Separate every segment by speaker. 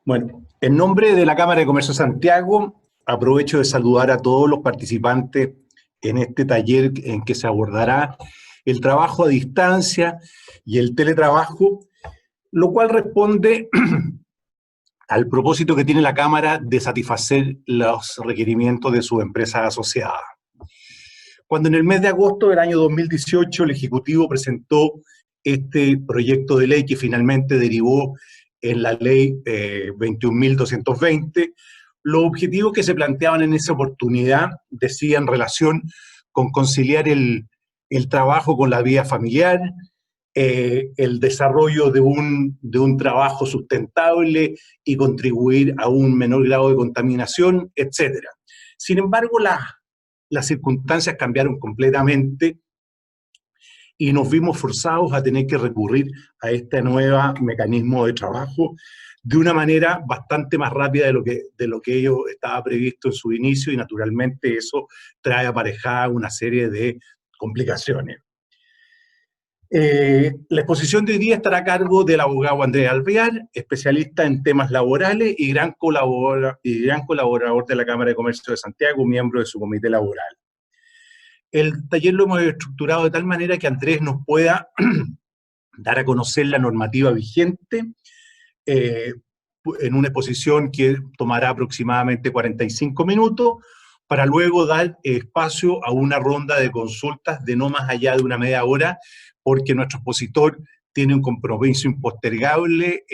Speaker 1: Bueno, en nombre de la Cámara de Comercio de Santiago, aprovecho de saludar a todos los participantes en este taller en que se abordará el trabajo a distancia y el teletrabajo, lo cual responde al propósito que tiene la Cámara de satisfacer los requerimientos de sus empresas asociadas. Cuando en el mes de agosto del año 2018 el Ejecutivo presentó este proyecto de ley que finalmente derivó en la ley 21.220, los objetivos que se planteaban en esa oportunidad decían relación con conciliar el trabajo con la vida familiar, el desarrollo de un trabajo sustentable y contribuir a un menor grado de contaminación, etcétera. Sin embargo, las circunstancias cambiaron completamente y nos vimos forzados a tener que recurrir a este nuevo mecanismo de trabajo de una manera bastante más rápida de lo que ello estaba previsto en su inicio, y naturalmente eso trae aparejada una serie de complicaciones. La exposición de hoy día estará a cargo del abogado Andrés Alvear, especialista en temas laborales y gran colaborador de la Cámara de Comercio de Santiago, miembro de su comité laboral. El taller lo hemos estructurado de tal manera que Andrés nos pueda dar a conocer la normativa vigente en una exposición que tomará aproximadamente 45 minutos, para luego dar espacio a una ronda de consultas de no más allá de una media hora, porque nuestro expositor tiene un compromiso impostergable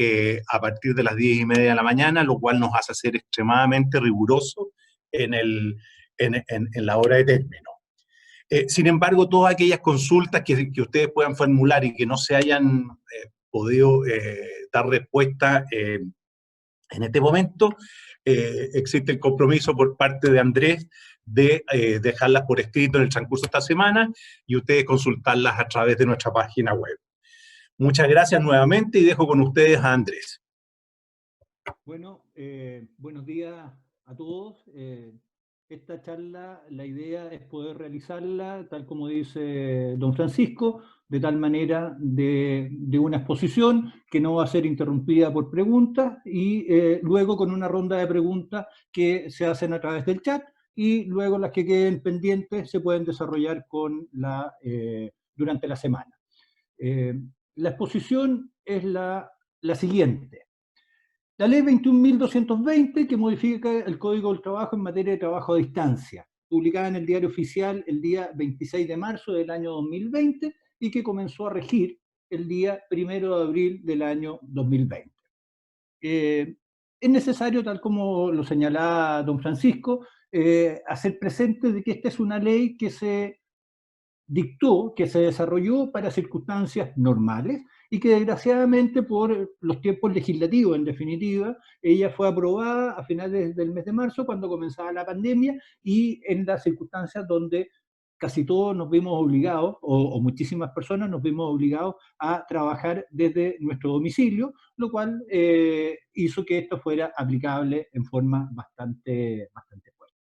Speaker 1: a partir de las 10:30 de la mañana, lo cual nos hace ser extremadamente rigurosos en la hora de término. Sin embargo, todas aquellas consultas que ustedes puedan formular y que no se hayan podido dar respuesta en este momento, existe el compromiso por parte de Andrés de dejarlas por escrito en el transcurso de esta semana y ustedes consultarlas a través de nuestra página web. Muchas gracias nuevamente y dejo con ustedes a Andrés.
Speaker 2: Bueno, buenos días a todos. Esta charla, la idea es poder realizarla, tal como dice don Francisco, de tal manera de una exposición que no va a ser interrumpida por preguntas y luego con una ronda de preguntas que se hacen a través del chat y luego las que queden pendientes se pueden desarrollar durante la semana. La exposición es la siguiente. La ley 21.220, que modifica el Código del Trabajo en materia de trabajo a distancia, publicada en el Diario Oficial el día 26 de marzo del año 2020 y que comenzó a regir el día 1 de abril del año 2020. Es necesario, tal como lo señalaba don Francisco, hacer presente de que esta es una ley que se dictó, que se desarrolló para circunstancias normales y que desgraciadamente por los tiempos legislativos, en definitiva, ella fue aprobada a finales del mes de marzo cuando comenzaba la pandemia y en las circunstancias donde casi todos nos vimos obligados, o muchísimas personas nos vimos obligados a trabajar desde nuestro domicilio, lo cual hizo que esto fuera aplicable en forma bastante fuerte.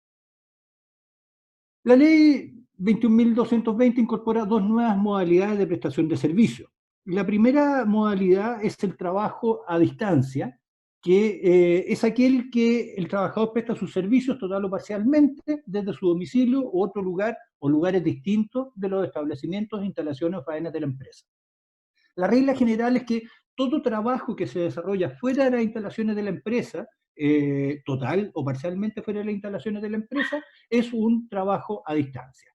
Speaker 2: La ley 21.220 incorpora dos nuevas modalidades de prestación de servicios. La primera modalidad es el trabajo a distancia, que es aquel que el trabajador presta sus servicios total o parcialmente desde su domicilio u otro lugar o lugares distintos de los establecimientos, instalaciones o faenas de la empresa. La regla general es que todo trabajo que se desarrolla fuera de las instalaciones de la empresa, total o parcialmente fuera de las instalaciones de la empresa, es un trabajo a distancia.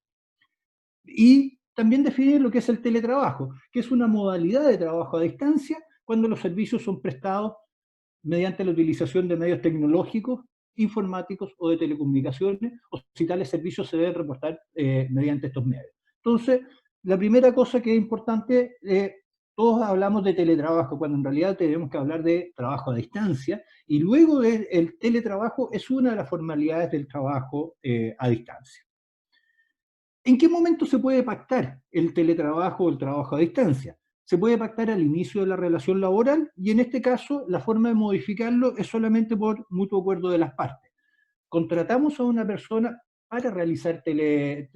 Speaker 2: Y también define lo que es el teletrabajo, que es una modalidad de trabajo a distancia cuando los servicios son prestados mediante la utilización de medios tecnológicos, informáticos o de telecomunicaciones, o si tales servicios se deben reportar mediante estos medios. Entonces, la primera cosa que es importante, todos hablamos de teletrabajo, cuando en realidad tenemos que hablar de trabajo a distancia, y luego el teletrabajo es una de las formalidades del trabajo a distancia. ¿En qué momento se puede pactar el teletrabajo o el trabajo a distancia? Se puede pactar al inicio de la relación laboral y en este caso la forma de modificarlo es solamente por mutuo acuerdo de las partes. Contratamos a una persona para realizar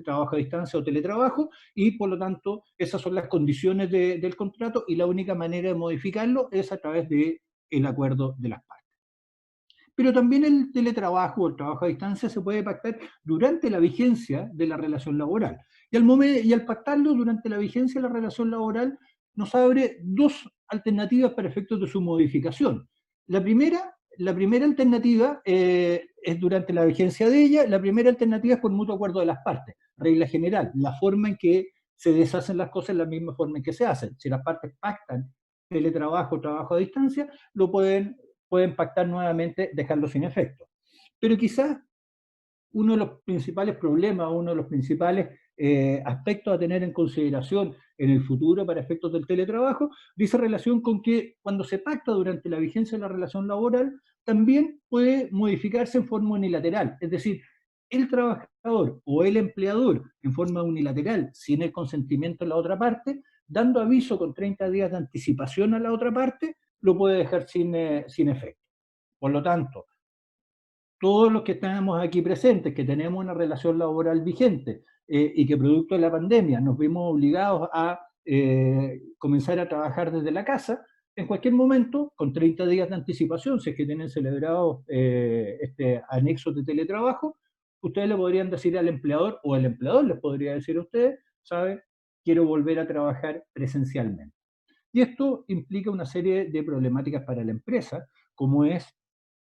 Speaker 2: trabajo a distancia o teletrabajo y por lo tanto esas son las condiciones del contrato y la única manera de modificarlo es a través del acuerdo de las partes. Pero también el teletrabajo o el trabajo a distancia se puede pactar durante la vigencia de la relación laboral. Y al pactarlo durante la vigencia de la relación laboral, nos abre dos alternativas para efectos de su modificación. La primera alternativa es durante la vigencia de ella. La primera alternativa es por mutuo acuerdo de las partes. Regla general, la forma en que se deshacen las cosas es la misma forma en que se hacen. Si las partes pactan teletrabajo o trabajo a distancia, lo pueden pactar nuevamente, dejarlo sin efecto. Pero quizás uno de los principales problemas, uno de los principales aspectos a tener en consideración en el futuro para efectos del teletrabajo, dice relación con que cuando se pacta durante la vigencia de la relación laboral, también puede modificarse en forma unilateral. Es decir, el trabajador o el empleador en forma unilateral, sin el consentimiento de la otra parte, dando aviso con 30 días de anticipación a la otra parte, lo puede dejar sin efecto. Por lo tanto, todos los que estamos aquí presentes, que tenemos una relación laboral vigente y que producto de la pandemia nos vimos obligados a comenzar a trabajar desde la casa, en cualquier momento, con 30 días de anticipación, si es que tienen celebrado este anexo de teletrabajo, ustedes le podrían decir al empleador, o el empleador les podría decir a ustedes, ¿sabe? Quiero volver a trabajar presencialmente. Y esto implica una serie de problemáticas para la empresa, como es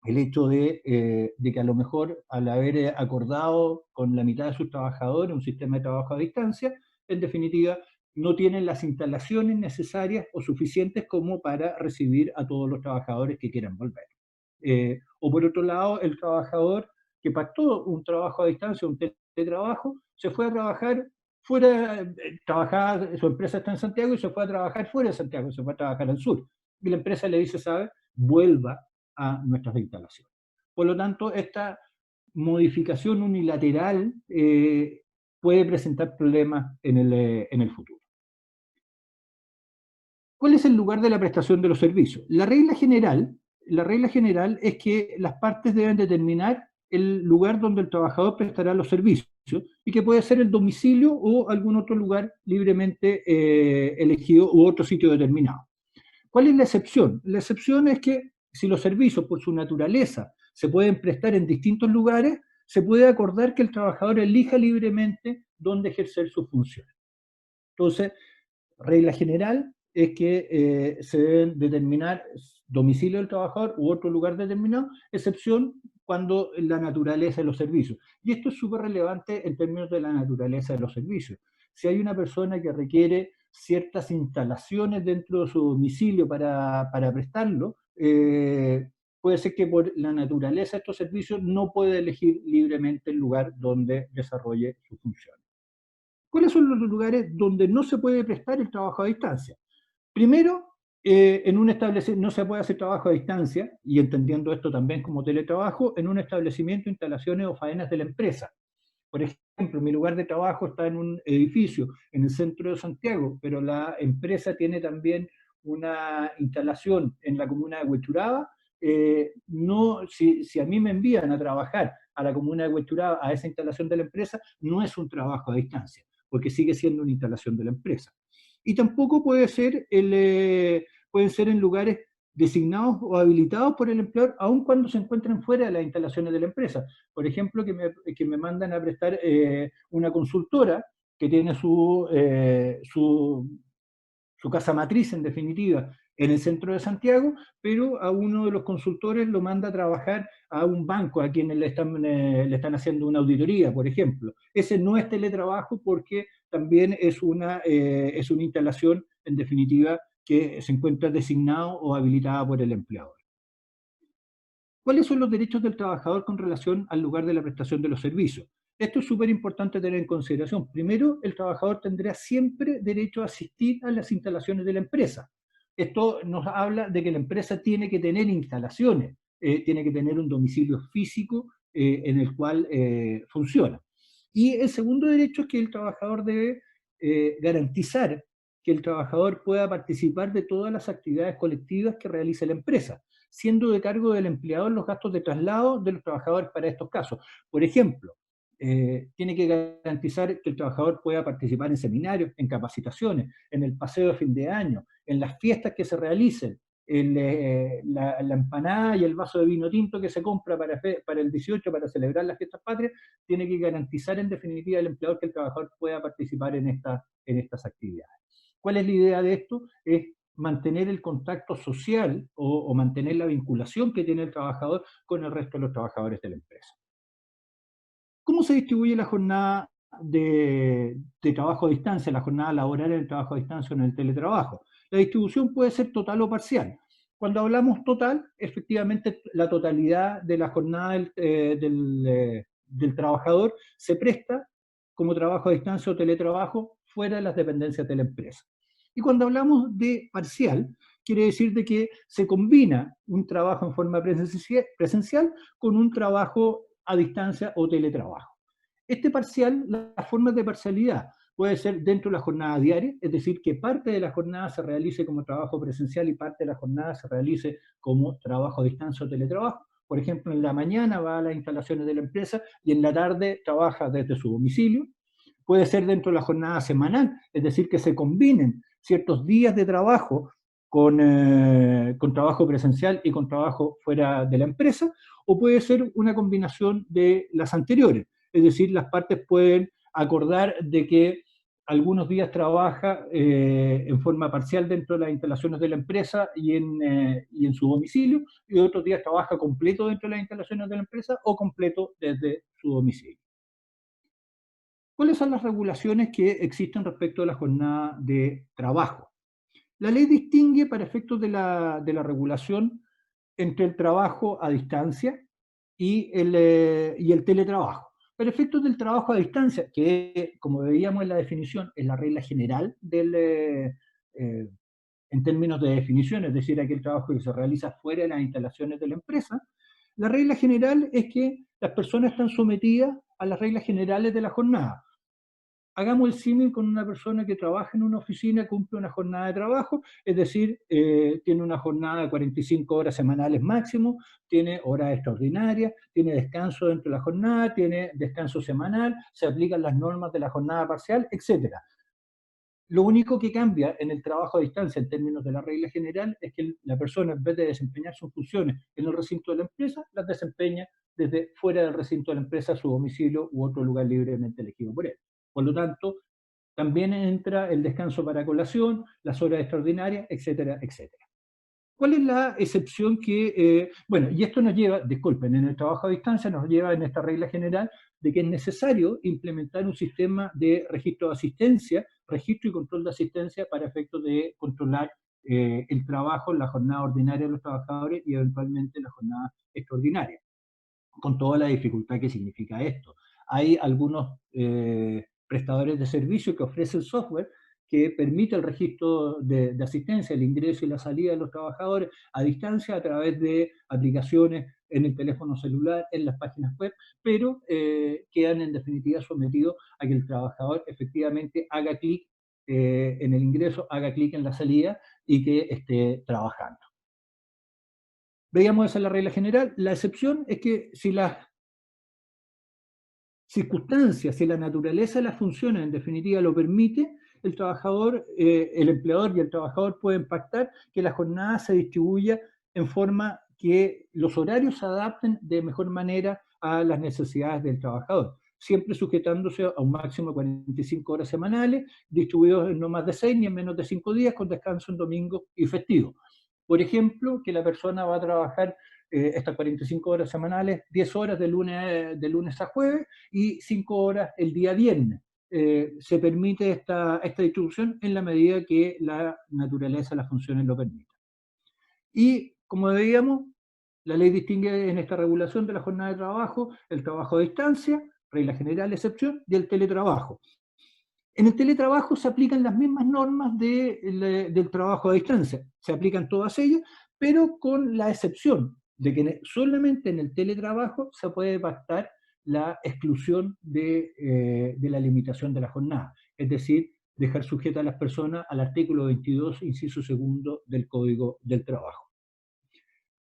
Speaker 2: el hecho de que a lo mejor al haber acordado con la mitad de sus trabajadores un sistema de trabajo a distancia, en definitiva, no tienen las instalaciones necesarias o suficientes como para recibir a todos los trabajadores que quieran volver. O por otro lado, el trabajador que pactó un trabajo a distancia, un teletrabajo, se fue a trabajar fuera, trabajaba, su empresa está en Santiago y se fue a trabajar fuera de Santiago, se fue a trabajar al sur. Y la empresa le dice, ¿sabe? Vuelva a nuestras instalaciones. Por lo tanto, esta modificación unilateral puede presentar problemas en el futuro. ¿Cuál es el lugar de la prestación de los servicios? La regla general es que las partes deben determinar el lugar donde el trabajador prestará los servicios y que puede ser el domicilio o algún otro lugar libremente elegido u otro sitio determinado. ¿Cuál es la excepción? La excepción es que si los servicios por su naturaleza se pueden prestar en distintos lugares, se puede acordar que el trabajador elija libremente dónde ejercer sus funciones. Entonces, regla general es que se deben determinar domicilio del trabajador u otro lugar determinado, excepción cuando la naturaleza de los servicios. Y esto es súper relevante en términos de la naturaleza de los servicios. Si hay una persona que requiere ciertas instalaciones dentro de su domicilio para prestarlo, puede ser que por la naturaleza de estos servicios no puede elegir libremente el lugar donde desarrolle su función. ¿Cuáles son los lugares donde no se puede prestar el trabajo a distancia? Primero, en un establecimiento no se puede hacer trabajo a distancia, y entendiendo esto también como teletrabajo, en un establecimiento, instalaciones o faenas de la empresa. Por ejemplo, mi lugar de trabajo está en un edificio en el centro de Santiago, pero la empresa tiene también una instalación en la comuna de Huechuraba. No, si a mí me envían a trabajar a la comuna de Huechuraba, a esa instalación de la empresa, no es un trabajo a distancia, porque sigue siendo una instalación de la empresa. Y tampoco pueden ser en lugares designados o habilitados por el empleador, aun cuando se encuentren fuera de las instalaciones de la empresa. Por ejemplo, que me mandan a prestar una consultora que tiene su casa matriz, en definitiva, en el centro de Santiago, pero a uno de los consultores lo manda a trabajar a un banco a quienes le están haciendo una auditoría, por ejemplo. Ese no es teletrabajo porque también es una instalación, en definitiva, que se encuentra designado o habilitada por el empleador. ¿Cuáles son los derechos del trabajador con relación al lugar de la prestación de los servicios? Esto es súper importante tener en consideración. Primero, el trabajador tendrá siempre derecho a asistir a las instalaciones de la empresa. Esto nos habla de que la empresa tiene que tener instalaciones, tiene que tener un domicilio físico en el cual funciona. Y el segundo derecho es que el trabajador debe garantizar que el trabajador pueda participar de todas las actividades colectivas que realiza la empresa, siendo de cargo del empleador los gastos de traslado de los trabajadores para estos casos. Por ejemplo, tiene que garantizar que el trabajador pueda participar en seminarios, en capacitaciones, en el paseo de fin de año, en las fiestas que se realicen, la empanada y el vaso de vino tinto que se compra para el 18, para celebrar las fiestas patrias, tiene que garantizar en definitiva el empleador que el trabajador pueda participar en estas actividades. ¿Cuál es la idea de esto? Es mantener el contacto social o mantener la vinculación que tiene el trabajador con el resto de los trabajadores de la empresa. ¿Cómo se distribuye la jornada de trabajo a distancia, la jornada laboral en el trabajo a distancia o en el teletrabajo? La distribución puede ser total o parcial. Cuando hablamos total, efectivamente la totalidad de la jornada del trabajador se presta como trabajo a distancia o teletrabajo fuera de las dependencias de la empresa. Y cuando hablamos de parcial, quiere decir de que se combina un trabajo en forma presencial con un trabajo a distancia o teletrabajo. Este parcial, las formas de parcialidad, puede ser dentro de la jornada diaria, es decir, que parte de la jornada se realice como trabajo presencial y parte de la jornada se realice como trabajo a distancia o teletrabajo. Por ejemplo, en la mañana va a las instalaciones de la empresa y en la tarde trabaja desde su domicilio. Puede ser dentro de la jornada semanal, es decir, que se combinen ciertos días de trabajo con trabajo presencial y con trabajo fuera de la empresa, o puede ser una combinación de las anteriores, es decir, las partes pueden acordar de que algunos días trabaja en forma parcial dentro de las instalaciones de la empresa y en su domicilio, y otros días trabaja completo dentro de las instalaciones de la empresa o completo desde su domicilio. ¿Cuáles son las regulaciones que existen respecto a la jornada de trabajo? La ley distingue para efectos de la regulación entre el trabajo a distancia y el teletrabajo. Para efectos del trabajo a distancia, que como veíamos en la definición, es la regla general en términos de definición, es decir, aquel trabajo que se realiza fuera de las instalaciones de la empresa, la regla general es que las personas están sometidas a las reglas generales de la jornada. Hagamos el símil con una persona que trabaja en una oficina, cumple una jornada de trabajo, es decir, tiene una jornada de 45 horas semanales máximo, tiene horas extraordinarias, tiene descanso dentro de la jornada, tiene descanso semanal, se aplican las normas de la jornada parcial, etc. Lo único que cambia en el trabajo a distancia en términos de la regla general es que la persona, en vez de desempeñar sus funciones en el recinto de la empresa, las desempeña desde fuera del recinto de la empresa, su domicilio u otro lugar libremente elegido por él. Por lo tanto, también entra el descanso para colación, las horas extraordinarias, etcétera, etcétera. ¿Cuál es la excepción que, bueno, y esto nos lleva, disculpen, en el trabajo a distancia nos lleva en esta regla general de que es necesario implementar un sistema de registro de asistencia, registro y control de asistencia para efectos de controlar el trabajo, la jornada ordinaria de los trabajadores y eventualmente la jornada extraordinaria, con toda la dificultad que significa esto. Hay algunos prestadores de servicios que ofrecen software que permite el registro de asistencia, el ingreso y la salida de los trabajadores a distancia a través de aplicaciones en el teléfono celular, en las páginas web, pero quedan en definitiva sometidos a que el trabajador efectivamente haga clic en el ingreso, haga clic en la salida y que esté trabajando. Veíamos esa es la regla general. La excepción es que si las circunstancias, si la naturaleza de las funciones en definitiva lo permite, el trabajador, el empleador y el trabajador pueden pactar que la jornada se distribuya en forma que los horarios se adapten de mejor manera a las necesidades del trabajador, siempre sujetándose a un máximo de 45 horas semanales, distribuidos en no más de 6 ni en menos de 5 días, con descanso en domingo y festivo. Por ejemplo, que la persona va a trabajar estas 45 horas semanales, 10 horas de lunes a jueves y 5 horas el día viernes. Se permite esta distribución en la medida que la naturaleza de las funciones lo permita. Y, como veíamos, la ley distingue en esta regulación de la jornada de trabajo el trabajo a distancia, regla general, excepción, y el teletrabajo. En el teletrabajo se aplican las mismas normas del trabajo a distancia, se aplican todas ellas, pero con la excepción de que solamente en el teletrabajo se puede pactar la exclusión de la limitación de la jornada, es decir, dejar sujeta a las personas al artículo 22, inciso segundo del Código del Trabajo.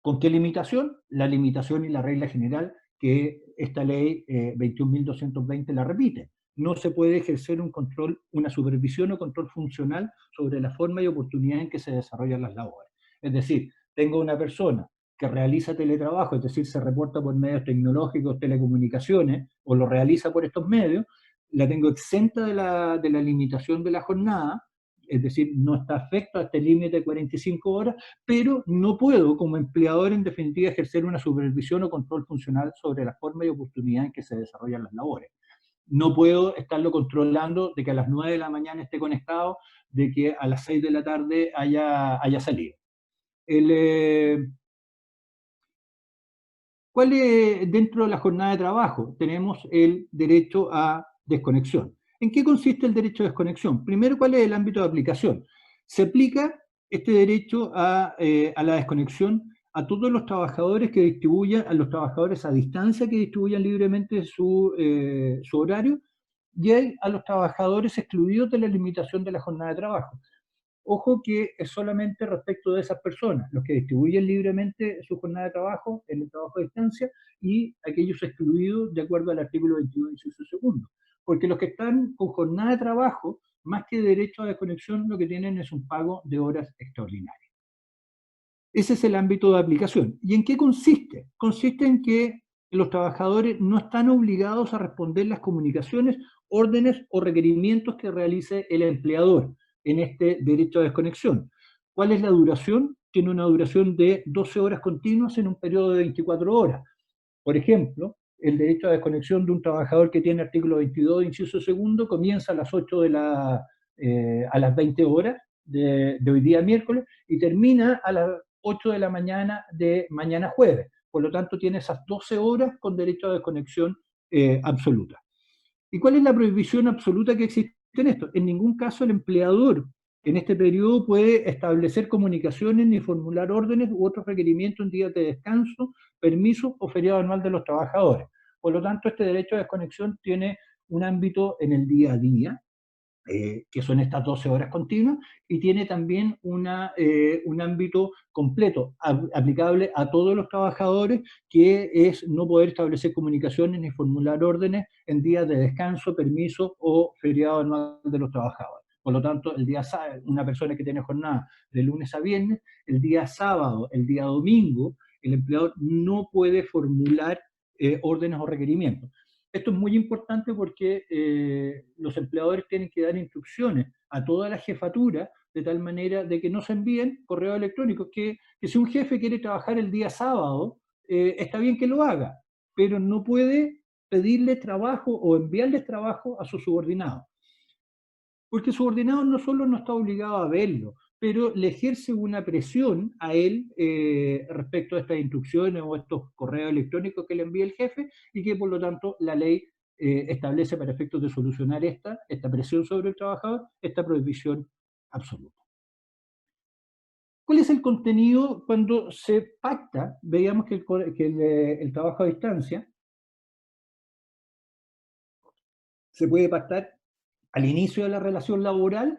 Speaker 2: ¿Con qué limitación? La limitación y la regla general que esta ley 21.220 la repite. No se puede ejercer un control, una supervisión o control funcional sobre la forma y oportunidad en que se desarrollan las labores. Es decir, tengo una persona que realiza teletrabajo, es decir, se reporta por medios tecnológicos, telecomunicaciones, o lo realiza por estos medios, la tengo exenta de la limitación de la jornada, es decir, no está afecto a este límite de 45 horas, pero no puedo como empleador en definitiva ejercer una supervisión o control funcional sobre la forma y oportunidad en que se desarrollan las labores. No puedo estarlo controlando de que a las 9 de la mañana esté conectado, de que a las 6 de la tarde haya salido. ¿Cuál es, dentro de la jornada de trabajo? Tenemos el derecho a desconexión. ¿En qué consiste el derecho a desconexión? Primero, ¿cuál es el ámbito de aplicación? Se aplica este derecho a la desconexión a todos los trabajadores que distribuyan, a los trabajadores a distancia que distribuyan libremente su horario, y a los trabajadores excluidos de la limitación de la jornada de trabajo. Ojo que es solamente respecto de esas personas, los que distribuyen libremente su jornada de trabajo en el trabajo a distancia y aquellos excluidos de acuerdo al artículo 22, inciso segundo. Porque los que están con jornada de trabajo, más que derecho a desconexión, lo que tienen es un pago de horas extraordinarias. Ese es el ámbito de aplicación. ¿Y en qué consiste? Consiste en que los trabajadores no están obligados a responder las comunicaciones, órdenes o requerimientos que realice el empleador en este derecho a desconexión. ¿Cuál es la duración? Tiene una duración de 12 horas continuas en un periodo de 24 horas. Por ejemplo, el derecho a desconexión de un trabajador que tiene artículo 22, inciso segundo, comienza a las 8 a las 20 horas de hoy día miércoles y termina a las 8 de la mañana de mañana jueves. Por lo tanto, tiene esas 12 horas con derecho a desconexión absoluta. ¿Y cuál es la prohibición absoluta que existe en esto? En ningún caso el empleador en este periodo puede establecer comunicaciones ni formular órdenes u otros requerimientos en días de descanso, permiso o feriado anual de los trabajadores. Por lo tanto, este derecho a desconexión tiene un ámbito en el día a día, que son estas 12 horas continuas, y tiene también un ámbito completo, aplicable a todos los trabajadores, que es no poder establecer comunicaciones ni formular órdenes en días de descanso, permiso o feriado anual de los trabajadores. Por lo tanto, el día una persona que tiene jornada de lunes a viernes, el día sábado, el día domingo, el empleador no puede formular órdenes o requerimientos. Esto es muy importante porque los empleadores tienen que dar instrucciones a toda la jefatura de tal manera de que no se envíen correos electrónicos, que si un jefe quiere trabajar el día sábado, está bien que lo haga, pero no puede pedirle trabajo o enviarles trabajo a sus subordinados. Porque el subordinado no solo no está obligado a verlo, pero le ejerce una presión a él respecto a estas instrucciones o estos correos electrónicos que le envía el jefe, y que por lo tanto la ley establece, para efectos de solucionar esta presión sobre el trabajador, esta prohibición absoluta. ¿Cuál es el contenido cuando se pacta? Veíamos que el trabajo a distancia se puede pactar al inicio de la relación laboral,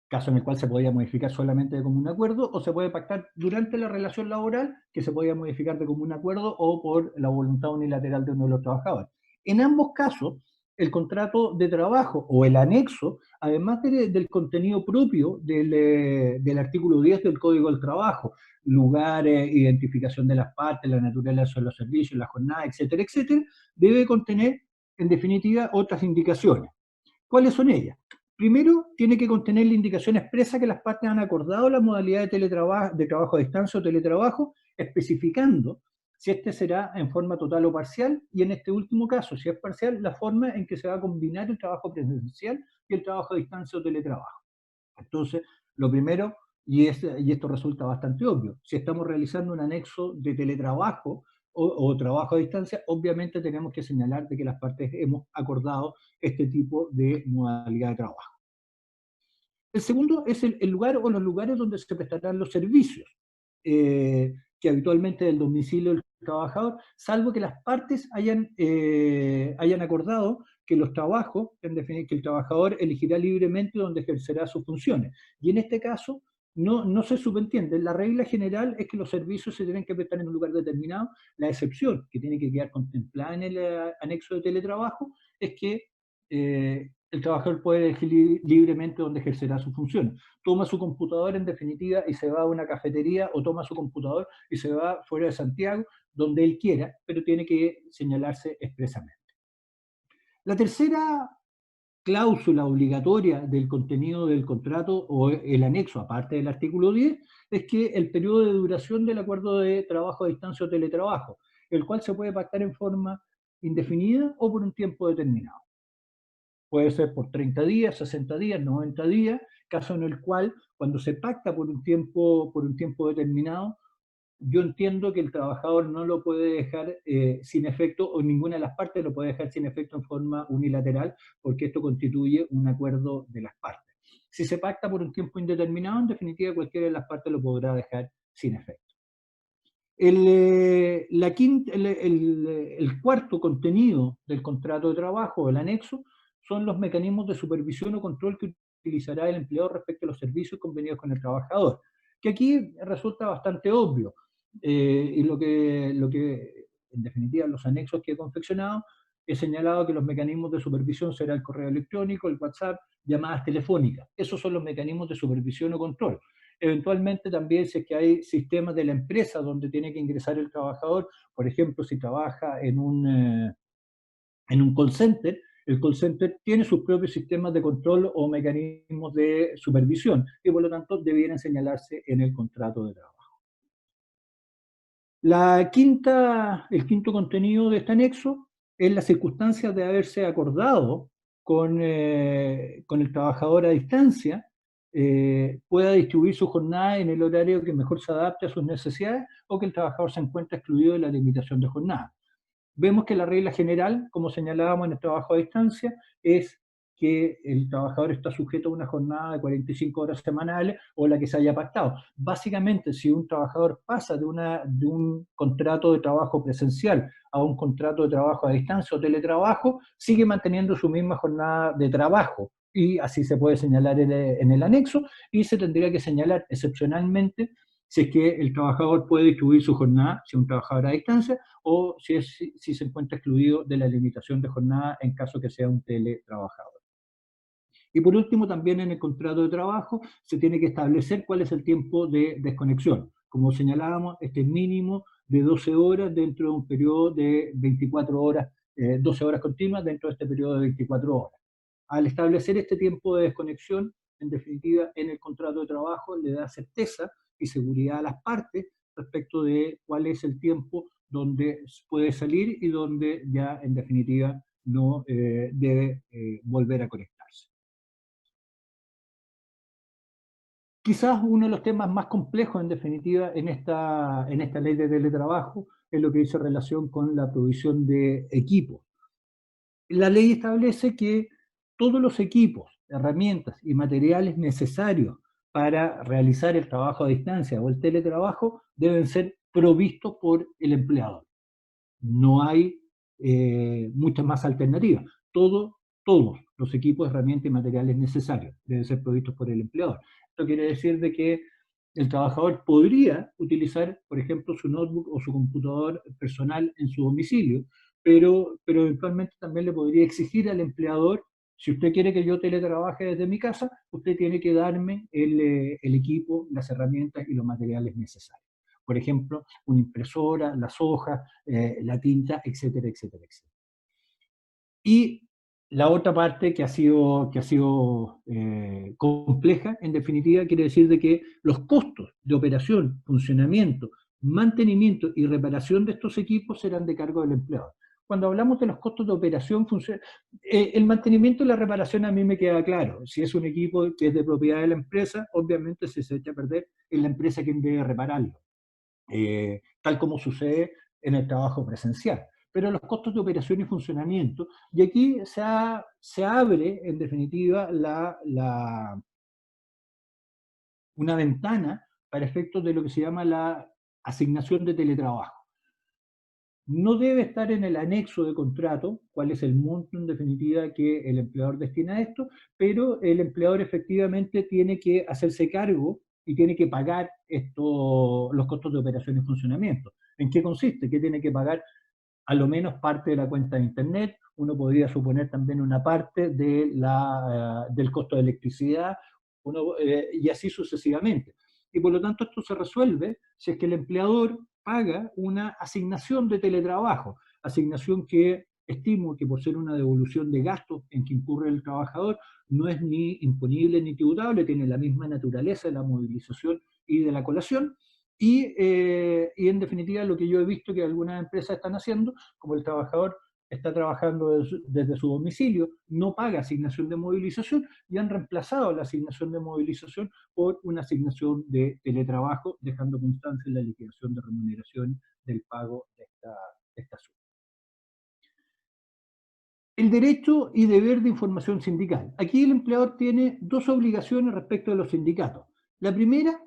Speaker 2: caso en el cual se podía modificar solamente de común acuerdo, o se puede pactar durante la relación laboral, que se podía modificar de común acuerdo o por la voluntad unilateral de uno de los trabajadores. En ambos casos, el contrato de trabajo o el anexo, además del contenido propio del artículo 10 del Código del Trabajo, lugares, identificación de las partes, la naturaleza de los servicios, la jornada, etcétera, etcétera, debe contener, en definitiva, otras indicaciones. ¿Cuáles son ellas? Primero, tiene que contener la indicación expresa que las partes han acordado la modalidad de trabajo a distancia o teletrabajo, especificando si este será en forma total o parcial, y en este último caso, si es parcial, la forma en que se va a combinar el trabajo presencial y el trabajo a distancia o teletrabajo. Entonces, lo primero, y esto resulta bastante obvio, si estamos realizando un anexo de teletrabajo o trabajo a distancia, obviamente tenemos que señalar de que las partes hemos acordado este tipo de modalidad de trabajo. El segundo es el lugar o los lugares donde se prestarán los servicios, que habitualmente es el domicilio del trabajador, salvo que las partes hayan acordado que los trabajos, que el trabajador elegirá libremente donde ejercerá sus funciones. Y en este caso, no se subentiende. La regla general es que los servicios se tienen que prestar en un lugar determinado. La excepción que tiene que quedar contemplada en el anexo de teletrabajo es que el trabajador puede elegir libremente dónde ejercerá su función. Toma su computador, en definitiva, y se va a una cafetería, o toma su computador y se va fuera de Santiago, donde él quiera, pero tiene que señalarse expresamente. La tercera cláusula obligatoria del contenido del contrato o el anexo, aparte del artículo 10, es que el periodo de duración del acuerdo de trabajo a distancia o teletrabajo, el cual se puede pactar en forma indefinida o por un tiempo determinado. Puede ser por 30 días, 60 días, 90 días, caso en el cual, cuando se pacta por un tiempo determinado, yo entiendo que el trabajador no lo puede dejar sin efecto, o ninguna de las partes lo puede dejar sin efecto en forma unilateral, porque esto constituye un acuerdo de las partes. Si se pacta por un tiempo indeterminado, en definitiva cualquiera de las partes lo podrá dejar sin efecto. El cuarto contenido del contrato de trabajo, el anexo, son los mecanismos de supervisión o control que utilizará el empleador respecto a los servicios convenidos con el trabajador, que aquí resulta bastante obvio. Y lo que, en definitiva, los anexos que he confeccionado, he señalado que los mecanismos de supervisión serán el correo electrónico, el WhatsApp, llamadas telefónicas. Esos son los mecanismos de supervisión o control. Eventualmente también, si es que hay sistemas de la empresa donde tiene que ingresar el trabajador, por ejemplo, si trabaja en un call center, el call center tiene sus propios sistemas de control o mecanismos de supervisión y por lo tanto debieran señalarse en el contrato de trabajo. El quinto contenido de este anexo es las circunstancias de haberse acordado con el trabajador a distancia, pueda distribuir su jornada en el horario que mejor se adapte a sus necesidades, o que el trabajador se encuentre excluido de la limitación de jornada. Vemos que la regla general, como señalábamos en el trabajo a distancia, es que el trabajador está sujeto a una jornada de 45 horas semanales o la que se haya pactado. Básicamente, si un trabajador pasa de un contrato de trabajo presencial a un contrato de trabajo a distancia o teletrabajo, sigue manteniendo su misma jornada de trabajo, y así se puede señalar en el anexo, y se tendría que señalar excepcionalmente si es que el trabajador puede distribuir su jornada, si es un trabajador a distancia, o si se encuentra excluido de la limitación de jornada en caso que sea un teletrabajador. Y por último, también en el contrato de trabajo se tiene que establecer cuál es el tiempo de desconexión. Como señalábamos, este mínimo de 12 horas dentro de un periodo de 24 horas, 12 horas continuas dentro de este periodo de 24 horas. Al establecer este tiempo de desconexión, en definitiva, en el contrato de trabajo le da certeza y seguridad a las partes respecto de cuál es el tiempo donde puede salir y donde ya, en definitiva, no debe volver a conectarse. Quizás uno de los temas más complejos, en definitiva, en esta ley de teletrabajo, es lo que dice relación con la provisión de equipos. La ley establece que todos los equipos, herramientas y materiales necesarios para realizar el trabajo a distancia o el teletrabajo deben ser provistos por el empleador. No hay muchas más alternativas. Todos los equipos, herramientas y materiales necesarios deben ser provistos por el empleador. Esto quiere decir de que el trabajador podría utilizar, por ejemplo, su notebook o su computador personal en su domicilio, pero eventualmente también le podría exigir al empleador: si usted quiere que yo teletrabaje desde mi casa, usted tiene que darme el equipo, las herramientas y los materiales necesarios. Por ejemplo, una impresora, las hojas, la tinta, etcétera, etcétera, etcétera. Y la otra parte que ha sido compleja, en definitiva, quiere decir de que los costos de operación, funcionamiento, mantenimiento y reparación de estos equipos serán de cargo del empleador. Cuando hablamos de los costos de operación, el mantenimiento y la reparación a mí me queda claro. Si es un equipo que es de propiedad de la empresa, obviamente si se echa a perder, es la empresa quien debe repararlo, tal como sucede en el trabajo presencial. Pero los costos de operación y funcionamiento, y aquí se abre, en definitiva, una ventana para efectos de lo que se llama la asignación de teletrabajo. No debe estar en el anexo de contrato cuál es el monto, en definitiva, que el empleador destina a esto, pero el empleador efectivamente tiene que hacerse cargo y tiene que pagar los costos de operación y funcionamiento. ¿En qué consiste? ¿Qué tiene que pagar? a lo menos parte de la cuenta de Internet, uno podría suponer también una parte del costo de electricidad, y así sucesivamente. Y por lo tanto esto se resuelve si es que el empleador paga una asignación de teletrabajo, asignación que estimo que por ser una devolución de gastos en que incurre el trabajador, no es ni imponible ni tributable, tiene la misma naturaleza de la movilización y de la colación, y en definitiva lo que yo he visto que algunas empresas están haciendo, como el trabajador está trabajando desde su domicilio, no paga asignación de movilización y han reemplazado la asignación de movilización por una asignación de teletrabajo, dejando constancia en la liquidación de remuneración del pago de esta suma. El derecho y deber de información sindical. Aquí el empleador tiene dos obligaciones respecto de los sindicatos. La primera,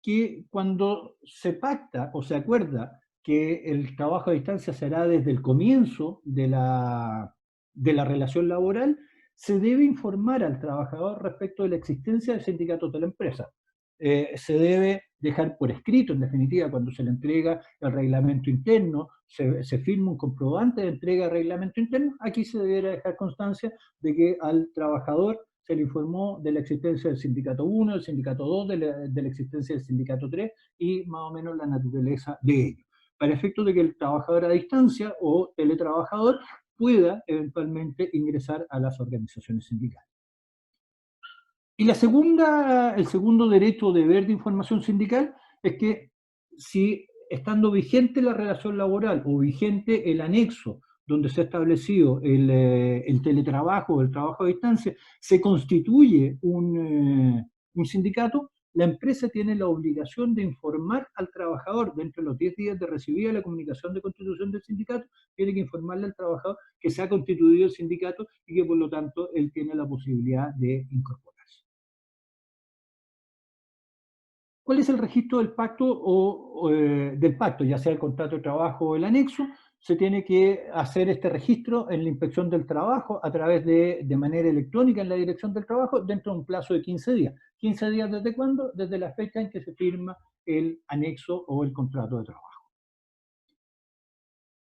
Speaker 2: que cuando se pacta o se acuerda que el trabajo a distancia será desde el comienzo de la relación laboral, se debe informar al trabajador respecto de la existencia de sindicatos de la empresa. Se debe dejar por escrito, en definitiva, cuando se le entrega el reglamento interno, se firma un comprobante de entrega de reglamento interno, aquí se debiera dejar constancia de que al trabajador se le informó de la existencia del sindicato 1, del sindicato 2, de la existencia del sindicato 3 y más o menos la naturaleza de ello. Para efectos de que el trabajador a distancia o teletrabajador pueda eventualmente ingresar a las organizaciones sindicales. Y el segundo derecho o deber de información sindical es que si estando vigente la relación laboral o vigente el anexo donde se ha establecido el teletrabajo o el trabajo a distancia, se constituye un sindicato, la empresa tiene la obligación de informar al trabajador dentro de los 10 días de recibida la comunicación de constitución del sindicato, tiene que informarle al trabajador que se ha constituido el sindicato y que por lo tanto él tiene la posibilidad de incorporarse. ¿Cuál es el registro del pacto del pacto, ya sea el contrato de trabajo o el anexo? Se tiene que hacer este registro en la inspección del trabajo a través de manera electrónica en la dirección del trabajo dentro de un plazo de 15 días. ¿15 días desde cuándo? Desde la fecha en que se firma el anexo o el contrato de trabajo.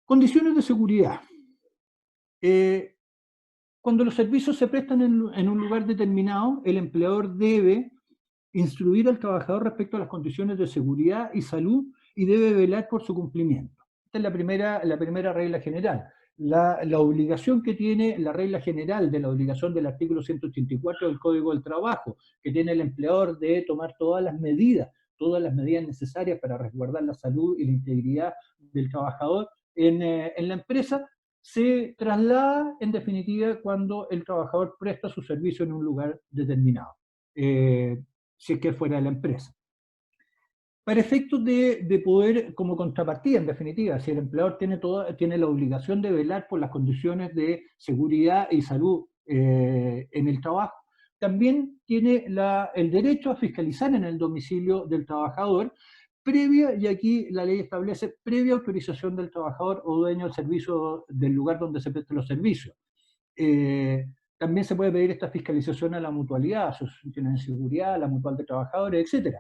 Speaker 2: Condiciones de seguridad. Cuando los servicios se prestan en un lugar determinado, el empleador debe instruir al trabajador respecto a las condiciones de seguridad y salud y debe velar por su cumplimiento. Esta es la primera regla general. La obligación que tiene, la regla general de la obligación del artículo 184 del Código del Trabajo, que tiene el empleador de tomar todas las medidas necesarias para resguardar la salud y la integridad del trabajador en la empresa, se traslada en definitiva cuando el trabajador presta su servicio en un lugar determinado. Si es que fuera de la empresa. Para efectos de poder, como contrapartida, en definitiva, si el empleador tiene la obligación de velar por las condiciones de seguridad y salud en el trabajo, también tiene el derecho a fiscalizar en el domicilio del trabajador, previa, y aquí la ley establece, previa autorización del trabajador o dueño del servicio del lugar donde se presten los servicios. También se puede pedir esta fiscalización a la mutualidad, asociaciones de seguridad, a la mutual de trabajadores, etc.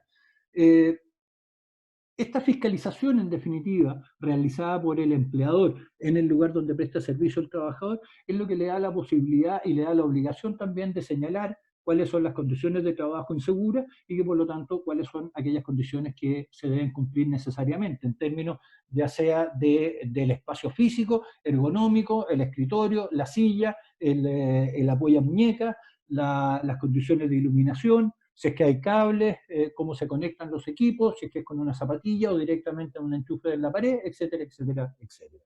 Speaker 2: Esta fiscalización, en definitiva, realizada por el empleador en el lugar donde presta servicio el trabajador, es lo que le da la posibilidad y le da la obligación también de señalar cuáles son las condiciones de trabajo inseguras y que por lo tanto cuáles son aquellas condiciones que se deben cumplir necesariamente en términos ya sea del espacio físico, ergonómico, el escritorio, la silla, el apoyo a muñeca, las condiciones de iluminación, si es que hay cables, cómo se conectan los equipos, si es que es con una zapatilla o directamente a un enchufe en la pared, etcétera, etcétera, etcétera.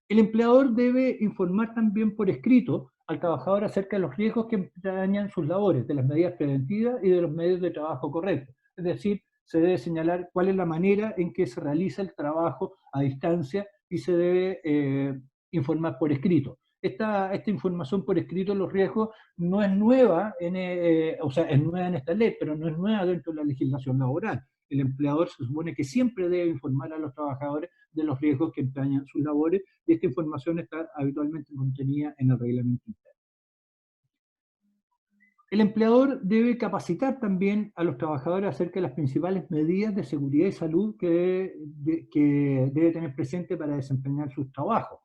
Speaker 2: El empleador debe informar también por escrito al trabajador acerca de los riesgos que dañan sus labores, de las medidas preventivas y de los medios de trabajo correctos. Es decir, se debe señalar cuál es la manera en que se realiza el trabajo a distancia y se debe informar por escrito. Esta información por escrito de los riesgos no es nueva, o sea, es nueva en esta ley, pero no es nueva dentro de la legislación laboral. El empleador se supone que siempre debe informar a los trabajadores de los riesgos que empañan sus labores y esta información está habitualmente contenida en el reglamento interno. El empleador debe capacitar también a los trabajadores acerca de las principales medidas de seguridad y salud que debe tener presente para desempeñar sus trabajos,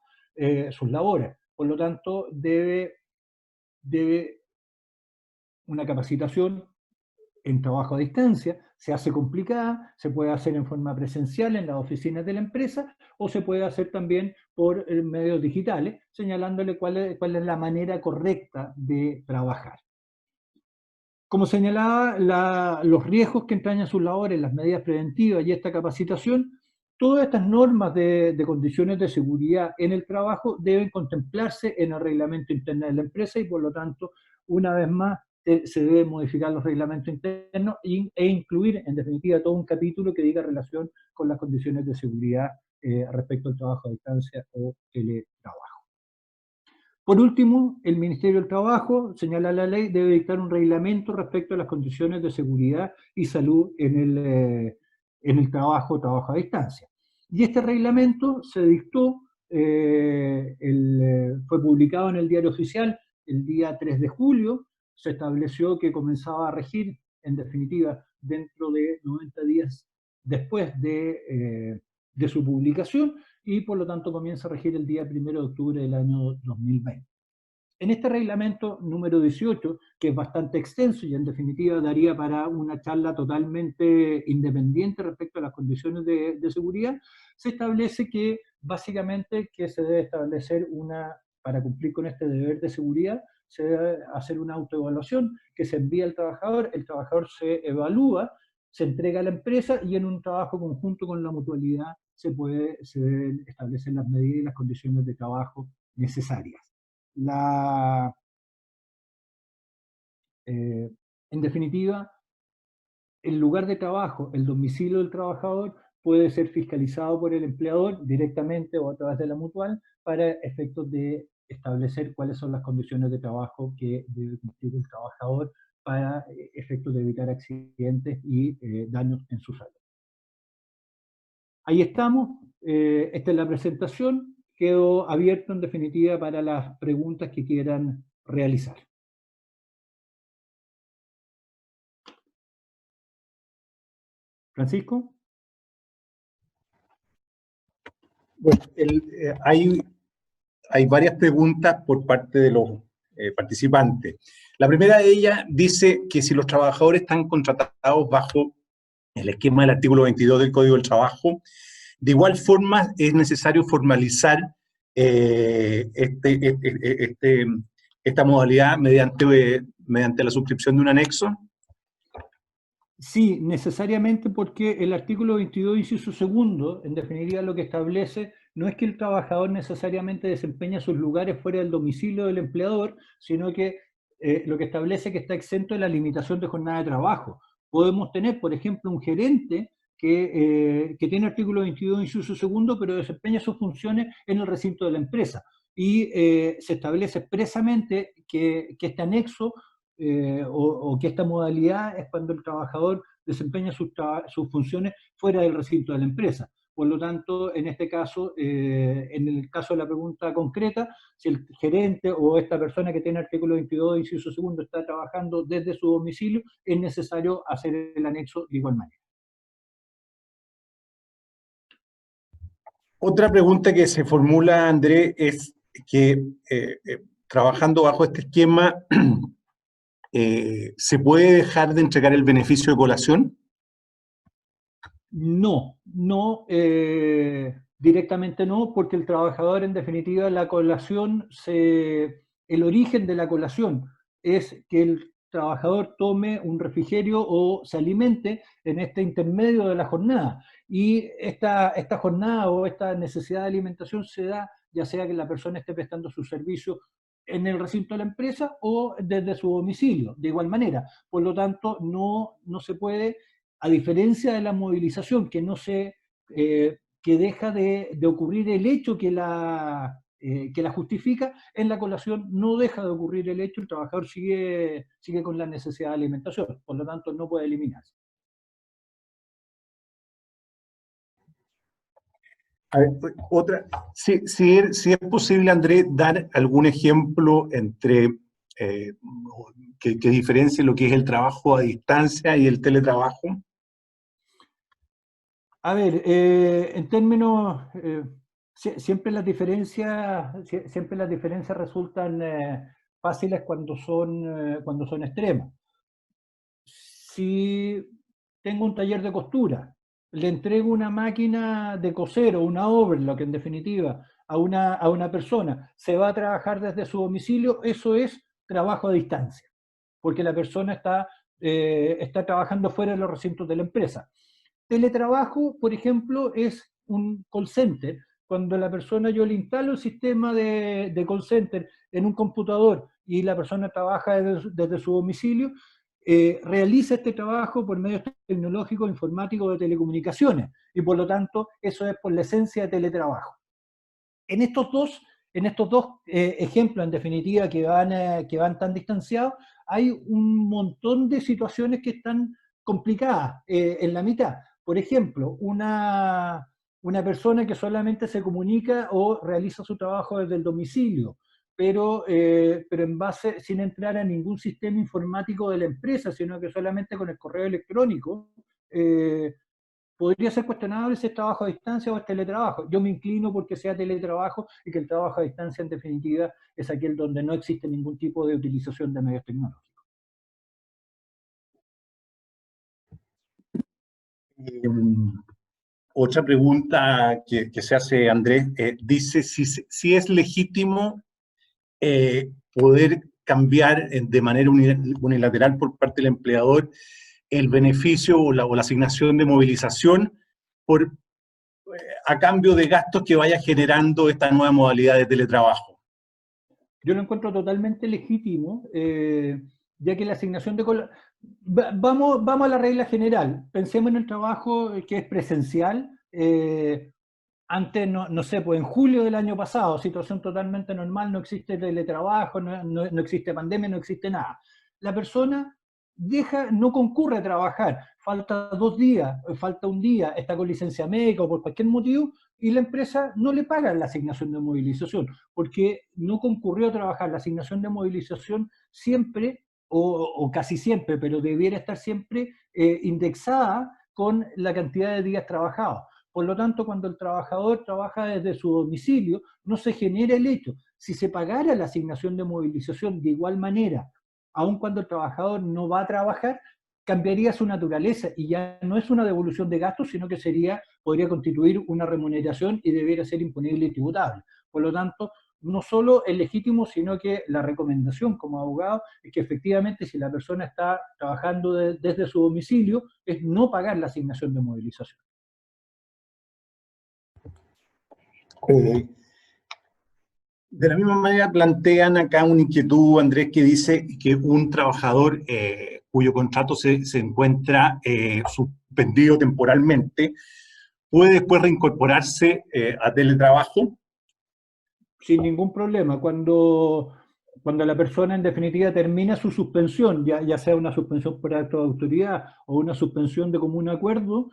Speaker 2: sus labores. Por lo tanto, debe una capacitación en trabajo a distancia, se hace complicada, se puede hacer en forma presencial en las oficinas de la empresa o se puede hacer también por medios digitales, señalándole cuál es la manera correcta de trabajar. Como señalaba, los riesgos que entrañan sus labores, las medidas preventivas y esta capacitación, todas estas normas de condiciones de seguridad en el trabajo deben contemplarse en el reglamento interno de la empresa y por lo tanto, una vez más, se deben modificar los reglamentos internos e incluir, en definitiva, todo un capítulo que diga relación con las condiciones de seguridad respecto al trabajo a distancia o teletrabajo. Por último, el Ministerio del Trabajo, señala la ley, debe dictar un reglamento respecto a las condiciones de seguridad y salud en el trabajo a distancia. Y este reglamento se dictó, fue publicado en el Diario Oficial el día 3 de julio, se estableció que comenzaba a regir, en definitiva, dentro de 90 días después de su publicación, y por lo tanto comienza a regir el día 1 de octubre del año 2020. En este reglamento número 18, que es bastante extenso y en definitiva daría para una charla totalmente independiente respecto a las condiciones de seguridad, se establece que básicamente que se debe establecer para cumplir con este deber de seguridad, se debe hacer una autoevaluación que se envía al trabajador, el trabajador se evalúa, se entrega a la empresa y en un trabajo conjunto con la mutualidad se deben establecer las medidas y las condiciones de trabajo necesarias. En definitiva, el lugar de trabajo, el domicilio del trabajador puede ser fiscalizado por el empleador directamente o a través de la mutual para efectos de establecer cuáles son las condiciones de trabajo que debe cumplir el trabajador para efectos de evitar accidentes y daños en su salud. Ahí estamos, esta es la presentación, quedo abierto en definitiva para las preguntas que quieran realizar. Francisco.
Speaker 1: Bueno, hay varias preguntas por parte de los participantes. La primera de ellas dice que si los trabajadores están contratados bajo el esquema del artículo 22 del Código del Trabajo, de igual forma es necesario formalizar esta modalidad mediante la suscripción de un anexo.
Speaker 2: Sí, necesariamente porque el artículo 22, inciso segundo, en definitiva lo que establece no es que el trabajador necesariamente desempeña sus lugares fuera del domicilio del empleador, sino que lo que establece que está exento de la limitación de jornada de trabajo. Podemos tener, por ejemplo, un gerente que tiene artículo 22, inciso segundo, pero desempeña sus funciones en el recinto de la empresa. Y se establece expresamente que este anexo o que esta modalidad es cuando el trabajador desempeña sus funciones fuera del recinto de la empresa. Por lo tanto, en este caso, en el caso de la pregunta concreta, si el gerente o esta persona que tiene artículo 22, inciso segundo, está trabajando desde su domicilio, es necesario hacer el anexo de igual manera.
Speaker 1: Otra pregunta que se formula, Andrés, es que trabajando bajo este esquema, ¿se puede dejar de entregar el beneficio de colación?
Speaker 2: No, directamente no, porque el trabajador, en definitiva, la colación, el origen de la colación es que el trabajador tome un refrigerio o se alimente en este intermedio de la jornada. Y esta jornada o esta necesidad de alimentación se da ya sea que la persona esté prestando su servicio en el recinto de la empresa o desde su domicilio, de igual manera. Por lo tanto, no se puede, a diferencia de la movilización, que no se, que deja de ocurrir el hecho que la justifica, en la colación no deja de ocurrir el hecho, el trabajador sigue con la necesidad de alimentación, por lo tanto no puede eliminarse.
Speaker 1: A ver, otra, si es posible, Andrés, dar algún ejemplo entre que diferencie lo que es el trabajo a distancia y el teletrabajo?
Speaker 2: A ver, en términos, siempre las diferencias resultan fáciles cuando son extremas. Si tengo un taller de costura, le entrego una máquina de coser o una overlock, en definitiva, a una persona, se va a trabajar desde su domicilio, eso es trabajo a distancia, porque la persona está trabajando fuera de los recintos de la empresa. Teletrabajo, por ejemplo, es un call center. Cuando la persona, yo le instalo el sistema de call center en un computador y la persona trabaja desde su domicilio, realiza este trabajo por medios tecnológicos, informáticos, de telecomunicaciones, y por lo tanto eso es por la esencia de teletrabajo. En estos dos ejemplos, en definitiva, que van tan distanciados, hay un montón de situaciones que están complicadas en la mitad. Por ejemplo, una persona que solamente se comunica o realiza su trabajo desde el domicilio, pero en base, sin entrar a ningún sistema informático de la empresa, sino que solamente con el correo electrónico, podría ser cuestionable si es trabajo a distancia o es teletrabajo. Yo me inclino porque sea teletrabajo y que el trabajo a distancia, en definitiva, es aquel donde no existe ningún tipo de utilización de medios tecnológicos.
Speaker 1: Otra pregunta que se hace Andrés, dice si es legítimo poder cambiar de manera unilateral por parte del empleador el beneficio o la asignación de movilización por, a cambio de gastos que vaya generando esta nueva modalidad de teletrabajo.
Speaker 2: Yo lo encuentro totalmente legítimo, ya que la asignación de... Vamos a la regla general. Pensemos en el trabajo que es presencial. Antes, no sé, pues en julio del año pasado, situación totalmente normal, no existe teletrabajo, no existe pandemia, no existe nada. La persona no concurre a trabajar, falta 2 días, falta un día, está con licencia médica o por cualquier motivo, y la empresa no le paga la asignación de movilización, porque no concurrió a trabajar. La asignación de movilización siempre, o casi siempre, pero debiera estar siempre indexada con la cantidad de días trabajados. Por lo tanto, cuando el trabajador trabaja desde su domicilio, no se genera el hecho. Si se pagara la asignación de movilización de igual manera, aun cuando el trabajador no va a trabajar, cambiaría su naturaleza y ya no es una devolución de gastos, sino que podría constituir una remuneración y debiera ser imponible y tributable. Por lo tanto, no solo es legítimo, sino que la recomendación como abogado es que efectivamente si la persona está trabajando desde su domicilio, es no pagar la asignación de movilización.
Speaker 1: De la misma manera plantean acá una inquietud, Andrés, que dice que un trabajador cuyo contrato se encuentra suspendido temporalmente puede después reincorporarse a teletrabajo.
Speaker 2: Sin ningún problema. Cuando la persona en definitiva termina su suspensión, ya sea una suspensión por acto de autoridad o una suspensión de común acuerdo,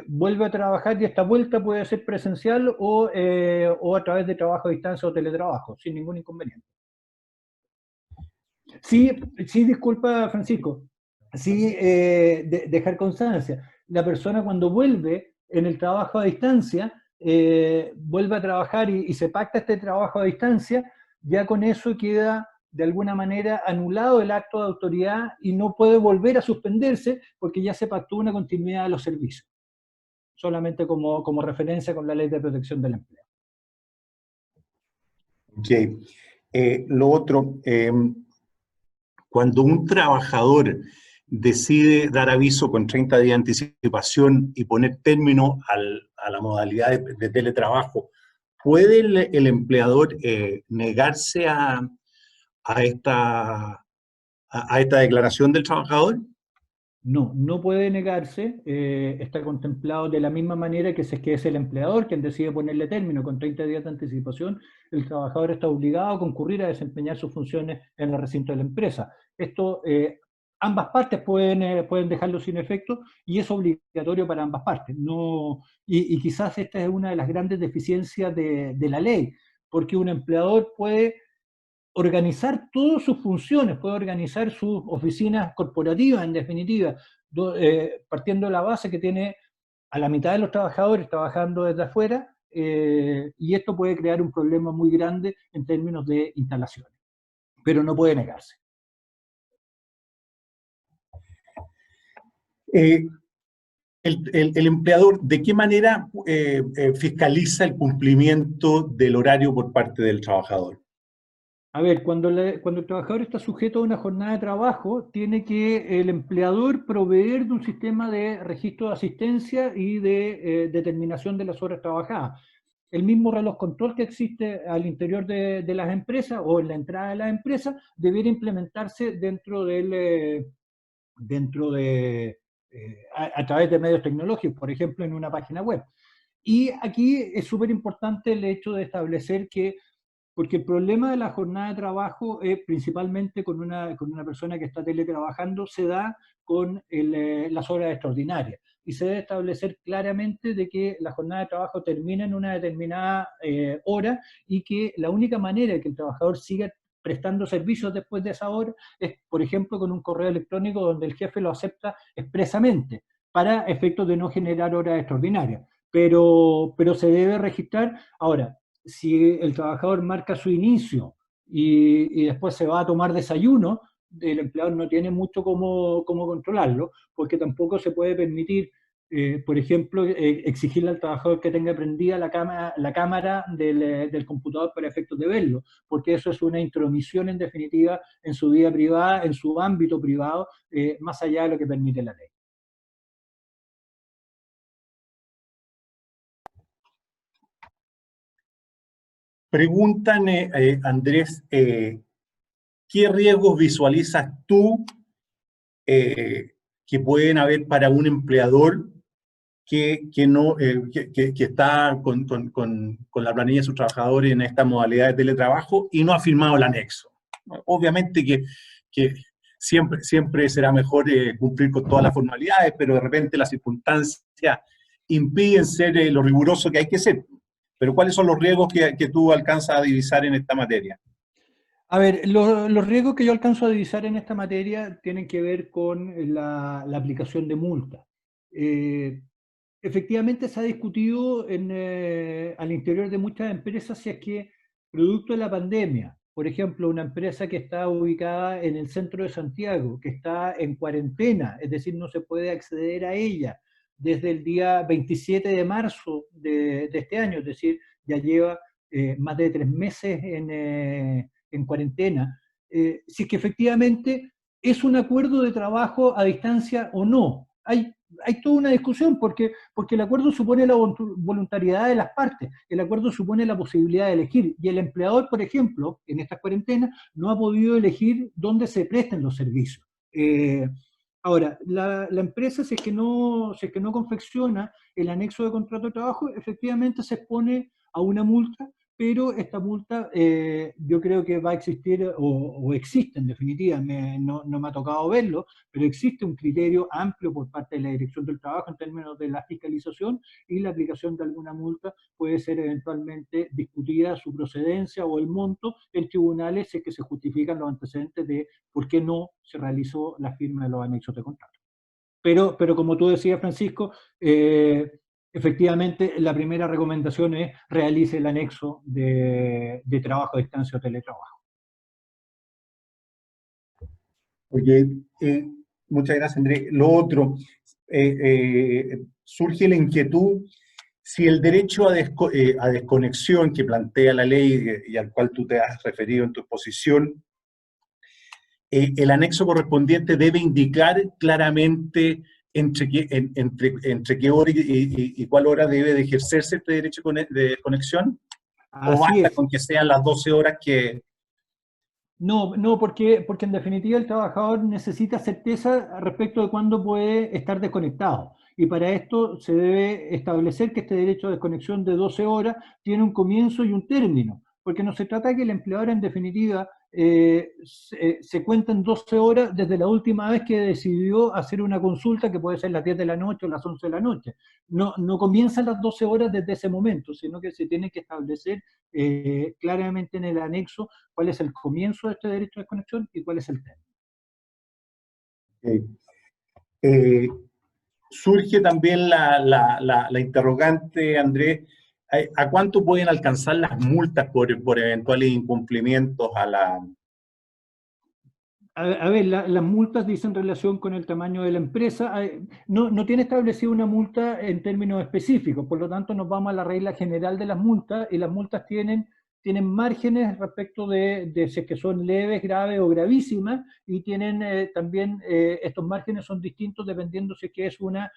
Speaker 2: vuelve a trabajar y esta vuelta puede ser presencial o a través de trabajo a distancia o teletrabajo, sin ningún inconveniente. Sí, disculpa, Francisco. Sí, dejar constancia. La persona cuando vuelve en el trabajo a distancia, vuelve a trabajar y se pacta este trabajo a distancia, ya con eso queda de alguna manera anulado el acto de autoridad y no puede volver a suspenderse porque ya se pactó una continuidad de los servicios. Solamente como referencia con la Ley de Protección del Empleo.
Speaker 1: Ok. Lo otro, cuando un trabajador decide dar aviso con 30 días de anticipación y poner término a la modalidad de teletrabajo, ¿puede el empleador negarse a esta declaración del trabajador?
Speaker 2: No puede negarse, está contemplado de la misma manera que si es que es el empleador quien decide ponerle término con 30 días de anticipación, el trabajador está obligado a concurrir a desempeñar sus funciones en el recinto de la empresa. Esto, ambas partes pueden dejarlo sin efecto y es obligatorio para ambas partes. Y quizás esta es una de las grandes deficiencias de la ley, porque un empleador puede organizar todas sus funciones, puede organizar sus oficinas corporativas, en definitiva, partiendo de la base que tiene a la mitad de los trabajadores trabajando desde afuera, y esto puede crear un problema muy grande en términos de instalaciones, pero no puede negarse.
Speaker 1: El empleador, ¿de qué manera fiscaliza el cumplimiento del horario por parte del trabajador?
Speaker 2: A ver, cuando el trabajador está sujeto a una jornada de trabajo, tiene que el empleador proveer de un sistema de registro de asistencia y de determinación de las horas trabajadas. El mismo reloj control que existe al interior de las empresas o en la entrada de las empresas debiera implementarse a través de medios tecnológicos, por ejemplo, en una página web. Y aquí es súper importante el hecho de establecer que, porque el problema de la jornada de trabajo es principalmente con una persona que está teletrabajando, se da con las horas extraordinarias. Y se debe establecer claramente de que la jornada de trabajo termina en una determinada hora y que la única manera de que el trabajador siga prestando servicios después de esa hora es, por ejemplo, con un correo electrónico donde el jefe lo acepta expresamente para efectos de no generar horas extraordinarias. Pero se debe registrar. Ahora, si el trabajador marca su inicio y después se va a tomar desayuno, el empleador no tiene mucho cómo controlarlo, porque tampoco se puede permitir, por ejemplo, exigirle al trabajador que tenga prendida la cámara del computador para efectos de verlo, porque eso es una intromisión en definitiva en su vida privada, en su ámbito privado, más allá de lo que permite la ley.
Speaker 1: Preguntan, Andrés, ¿qué riesgos visualizas tú que pueden haber para un empleador que está con la planilla de sus trabajadores en esta modalidad de teletrabajo y no ha firmado el anexo? Obviamente que siempre será mejor cumplir con todas las formalidades, pero de repente las circunstancias impiden ser lo riguroso que hay que ser. Pero ¿cuáles son los riesgos que tú alcanzas a divisar en esta materia?
Speaker 2: A ver, los riesgos que yo alcanzo a divisar en esta materia tienen que ver con la aplicación de multas. Efectivamente se ha discutido al interior de muchas empresas si es que, producto de la pandemia, por ejemplo, una empresa que está ubicada en el centro de Santiago, que está en cuarentena, es decir, no se puede acceder a ella desde el día 27 de marzo de este año, es decir, ya lleva más de 3 meses en cuarentena, si es que efectivamente es un acuerdo de trabajo a distancia o no. Hay toda una discusión porque el acuerdo supone la voluntariedad de las partes, el acuerdo supone la posibilidad de elegir, y el empleador, por ejemplo, en estas cuarentenas, no ha podido elegir dónde se presten los servicios. Ahora, la empresa, si es que no confecciona el anexo de contrato de trabajo, efectivamente se expone a una multa, pero esta multa yo creo que va a existir, o existe en definitiva, no me ha tocado verlo, pero existe un criterio amplio por parte de la Dirección del Trabajo en términos de la fiscalización, y la aplicación de alguna multa puede ser eventualmente discutida su procedencia o el monto en tribunales si es que se justifican los antecedentes de por qué no se realizó la firma de los anexos de contrato. Pero como tú decías, Francisco, efectivamente la primera recomendación es realice el anexo de trabajo a distancia o teletrabajo.
Speaker 1: Oye, muchas gracias, Andrés. Lo otro, surge la inquietud si el derecho a desconexión que plantea la ley y al cual tú te has referido en tu exposición, el anexo correspondiente debe indicar claramente entre qué hora y cuál hora debe de ejercerse este derecho de conexión, o basta con que sean las 12 horas que...
Speaker 2: No, porque en definitiva el trabajador necesita certeza respecto de cuándo puede estar desconectado. Y para esto se debe establecer que este derecho de desconexión de 12 horas tiene un comienzo y un término, porque no se trata de que el empleador en definitiva se cuentan 12 horas desde la última vez que decidió hacer una consulta, que puede ser las 10 de la noche o las 11 de la noche. No comienzan las 12 horas desde ese momento, sino que se tiene que establecer claramente en el anexo cuál es el comienzo de este derecho de desconexión y cuál es el término.
Speaker 1: Eh, Surge también la interrogante, Andrés, ¿a cuánto pueden alcanzar las multas por eventuales incumplimientos a la...
Speaker 2: A ver, las multas dicen relación con el tamaño de la empresa. No tiene establecida una multa en términos específicos, por lo tanto nos vamos a la regla general de las multas, y las multas tienen márgenes respecto de si es que son leves, graves o gravísimas, y tienen también, estos márgenes son distintos dependiendo si es que es una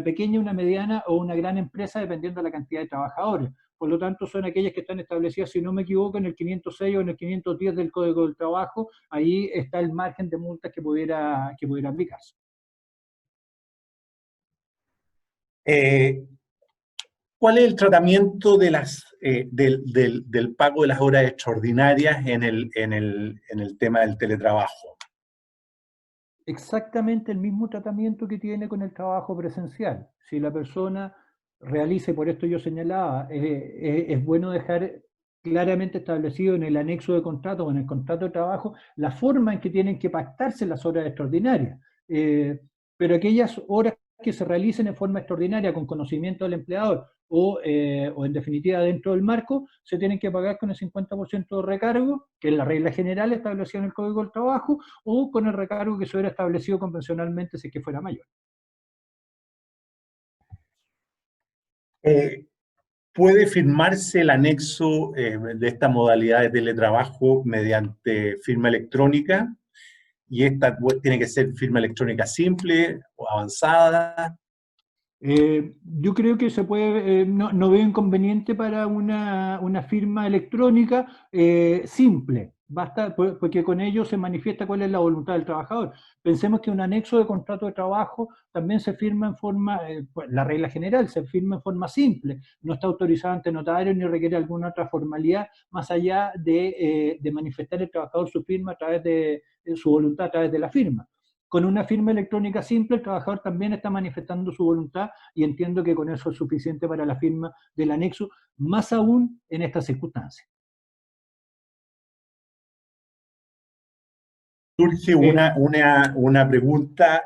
Speaker 2: pequeña, una mediana o una gran empresa, dependiendo de la cantidad de trabajadores. Por lo tanto, son aquellas que están establecidas, si no me equivoco, en el 506 o en el 510 del Código del Trabajo. Ahí está el margen de multas que pudiera aplicarse.
Speaker 1: ¿Cuál es el tratamiento de del pago de las horas extraordinarias en el tema del teletrabajo?
Speaker 2: Exactamente el mismo tratamiento que tiene con el trabajo presencial. Si la persona realice, por esto yo señalaba, es bueno dejar claramente establecido en el anexo de contrato o en el contrato de trabajo la forma en que tienen que pactarse las horas extraordinarias. Pero aquellas horas que se realicen en forma extraordinaria con conocimiento del empleador o en definitiva dentro del marco, se tienen que pagar con el 50% de recargo, que es la regla general establecida en el Código del Trabajo, o con el recargo que se hubiera establecido convencionalmente si es que fuera mayor.
Speaker 1: ¿Puede firmarse el anexo de esta modalidad de teletrabajo mediante firma electrónica? ¿Y esta tiene que ser firma electrónica simple o avanzada?
Speaker 2: Yo creo que se puede, no veo inconveniente para una firma electrónica simple. Basta, porque con ello se manifiesta cuál es la voluntad del trabajador. Pensemos que un anexo de contrato de trabajo también se firma en forma, pues, la regla general, se firma en forma simple. No está autorizado ante notario ni requiere alguna otra formalidad más allá de manifestar el trabajador su firma a través de su voluntad a través de la firma. Con una firma electrónica simple, el trabajador también está manifestando su voluntad, y entiendo que con eso es suficiente para la firma del anexo, más aún en estas circunstancias.
Speaker 1: Surge una pregunta,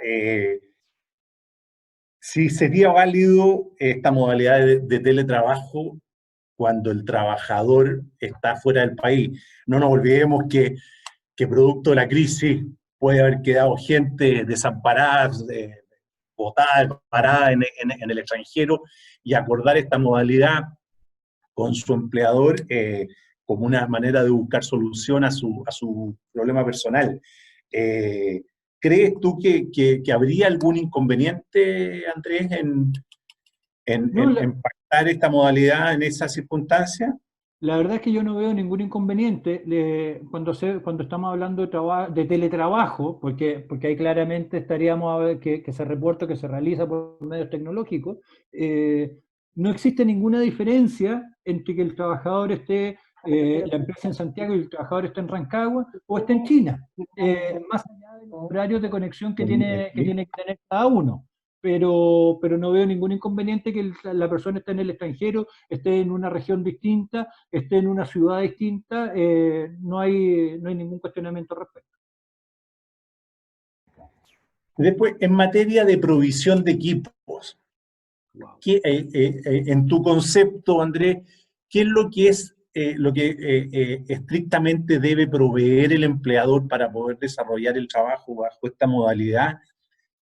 Speaker 1: si sería válido esta modalidad de teletrabajo cuando el trabajador está fuera del país. No nos olvidemos que producto de la crisis puede haber quedado gente desamparada, botada, parada en el extranjero, y acordar esta modalidad con su empleador como una manera de buscar solución a su problema personal. ¿Crees tú que habría algún inconveniente, Andrés,
Speaker 2: No,
Speaker 1: en pactar esta modalidad en esa circunstancia?
Speaker 2: la verdad es que yo no veo ningún inconveniente cuando estamos hablando de teletrabajo, porque ahí claramente estaríamos a ver que se reporta, que se realiza por medios tecnológicos. No existe ninguna diferencia entre que el trabajador esté, la empresa en Santiago, y el trabajador esté en Rancagua o esté en China, más allá de los horarios de conexión que tiene que tener cada uno. Pero no veo ningún inconveniente que la persona esté en el extranjero, esté en una región distinta, esté en una ciudad distinta. No hay ningún cuestionamiento al respecto.
Speaker 1: Después, en materia de provisión de equipos,
Speaker 2: Wow.
Speaker 1: en tu concepto, Andrés, ¿qué es lo que estrictamente debe proveer el empleador para poder desarrollar el trabajo bajo esta modalidad?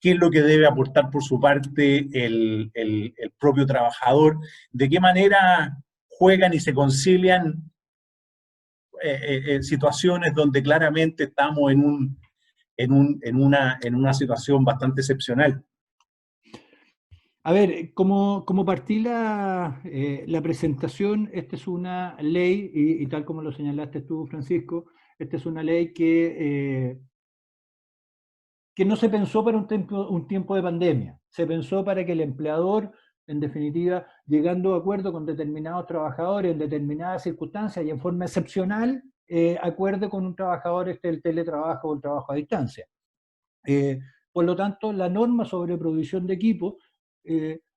Speaker 1: ¿Qué es lo que debe aportar por su parte el propio trabajador? ¿De qué manera juegan y se concilian situaciones donde claramente estamos en una situación bastante excepcional?
Speaker 2: A ver, como partí la presentación, esta es una ley, y tal como lo señalaste tú, Francisco, esta es una ley que no se pensó para un tiempo de pandemia. Se pensó para que el empleador en definitiva, llegando a acuerdo con determinados trabajadores en determinadas circunstancias y en forma excepcional, acuerde con un trabajador el teletrabajo o el trabajo a distancia. Por lo tanto, la norma sobre provisión de equipo,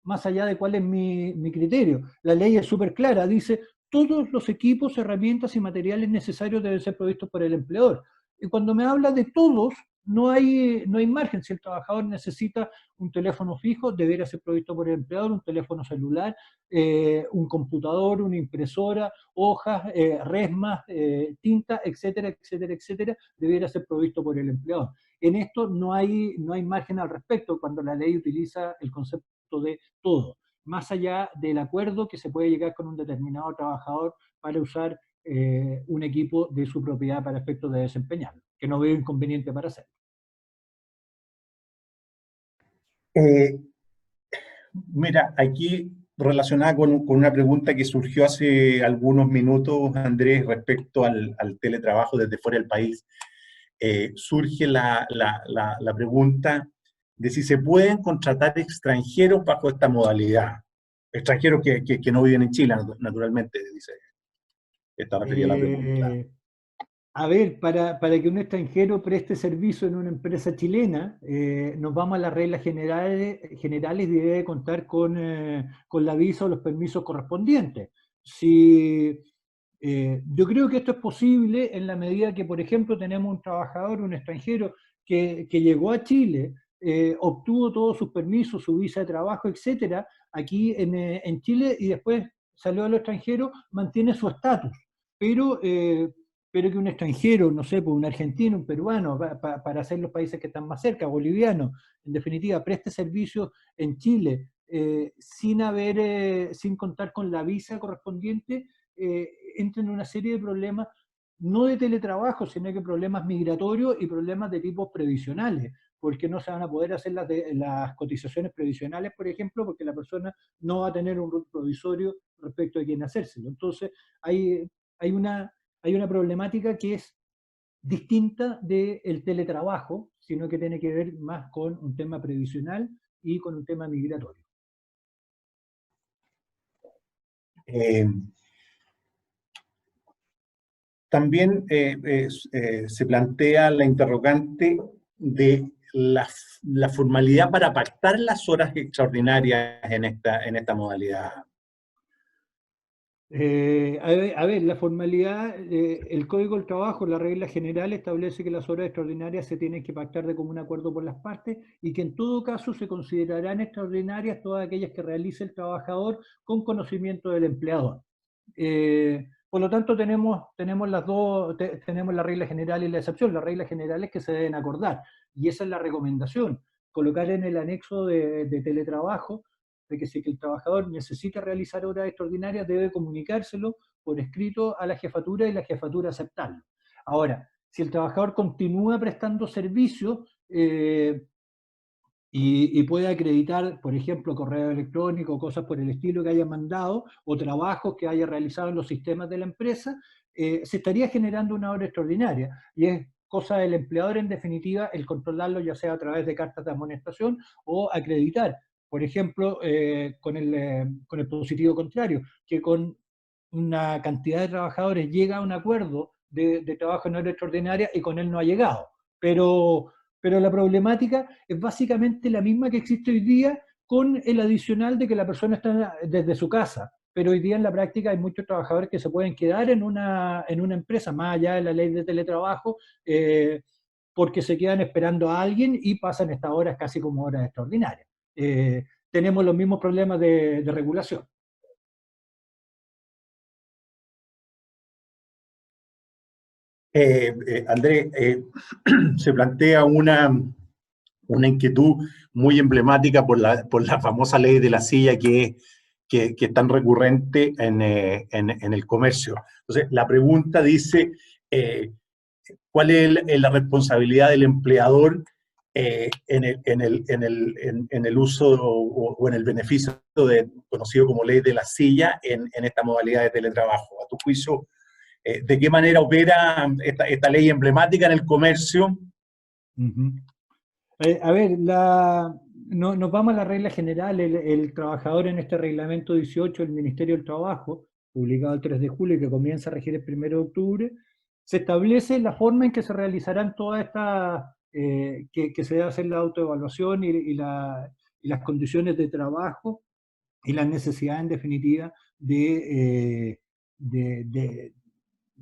Speaker 2: más allá de cuál es mi criterio, la ley es súper clara, dice todos los equipos, herramientas y materiales necesarios deben ser provistos por el empleador. Y cuando me habla de todos, no hay margen. Si el trabajador necesita un teléfono fijo, deberá ser provisto por el empleador, un teléfono celular, un computador, una impresora, hojas, resmas, tinta, etcétera, etcétera, etcétera, deberá ser provisto por el empleador. En esto no hay margen al respecto cuando la ley utiliza el concepto de todo, más allá del acuerdo que se puede llegar con un determinado trabajador para usar un equipo de su propiedad para efectos de desempeñarlo, que no veo inconveniente para hacerlo.
Speaker 1: Mira, aquí relacionada con una pregunta que surgió hace algunos minutos, Andrés, respecto al teletrabajo desde fuera del país, surge la pregunta de si se pueden contratar extranjeros bajo esta modalidad. Extranjeros que no viven en Chile, naturalmente, dice. Está referida a la pregunta.
Speaker 2: A ver, para que un extranjero preste servicio en una empresa chilena, nos vamos a las reglas generales y debe contar con la visa o los permisos correspondientes. Si, yo creo que esto es posible en la medida que, por ejemplo, tenemos un trabajador, un extranjero, que llegó a Chile, obtuvo todos sus permisos, su visa de trabajo, etcétera, aquí en Chile, y después salió al extranjero, mantiene su estatus. Pero que un extranjero, no sé, pues un argentino, un peruano, para hacer los países que están más cerca, boliviano, en definitiva, preste servicios en Chile sin contar con la visa correspondiente, entra en una serie de problemas, no de teletrabajo, sino que problemas migratorios y problemas de tipo previsionales, porque no se van a poder hacer las cotizaciones previsionales, por ejemplo, porque la persona no va a tener un RUT provisorio respecto a quién hacérselo. Entonces, hay una problemática que es distinta del teletrabajo, sino que tiene que ver más con un tema previsional y con un tema migratorio.
Speaker 1: También se plantea la interrogante de la formalidad para pactar las horas extraordinarias en esta modalidad.
Speaker 2: A ver, la formalidad, el Código del Trabajo, la regla general establece que las horas extraordinarias se tienen que pactar de común acuerdo por las partes y que en todo caso se considerarán extraordinarias todas aquellas que realice el trabajador con conocimiento del empleador. Por lo tanto, tenemos tenemos la regla general y la excepción. La regla general es que se deben acordar, y esa es la recomendación, colocar en el anexo de teletrabajo de que si el trabajador necesita realizar horas extraordinarias, debe comunicárselo por escrito a la jefatura y la jefatura aceptarlo. Ahora, si el trabajador continúa prestando servicios y puede acreditar, por ejemplo, correo electrónico, cosas por el estilo que haya mandado, o trabajos que haya realizado en los sistemas de la empresa, se estaría generando una hora extraordinaria. Y es cosa del empleador, en definitiva, el controlarlo, ya sea a través de cartas de amonestación o acreditar. Por ejemplo, con el positivo contrario, que con una cantidad de trabajadores llega a un acuerdo de trabajo en hora extraordinaria y con él no ha llegado. Pero la problemática es básicamente la misma que existe hoy día, con el adicional de que la persona está desde su casa. Pero hoy día en la práctica hay muchos trabajadores que se pueden quedar en una empresa, más allá de la ley de teletrabajo, porque se quedan esperando a alguien y pasan estas horas casi como horas extraordinarias. Tenemos los mismos problemas de regulación.
Speaker 1: Andrés, se plantea una inquietud muy emblemática por la famosa ley de la silla que es tan recurrente en el comercio. Entonces, la pregunta dice, ¿cuál es la responsabilidad del empleador en el uso o en el beneficio conocido como ley de la silla en esta modalidad de teletrabajo? A tu juicio, ¿de qué manera opera esta ley emblemática en el comercio?
Speaker 2: A ver, No, nos vamos a la regla general. El trabajador en este reglamento 18 del Ministerio del Trabajo, publicado el 3 de julio y que comienza a regir el 1 de octubre, se establece la forma en que se realizarán todas estas, que se debe hacer la autoevaluación y las condiciones de trabajo y las necesidades en definitiva de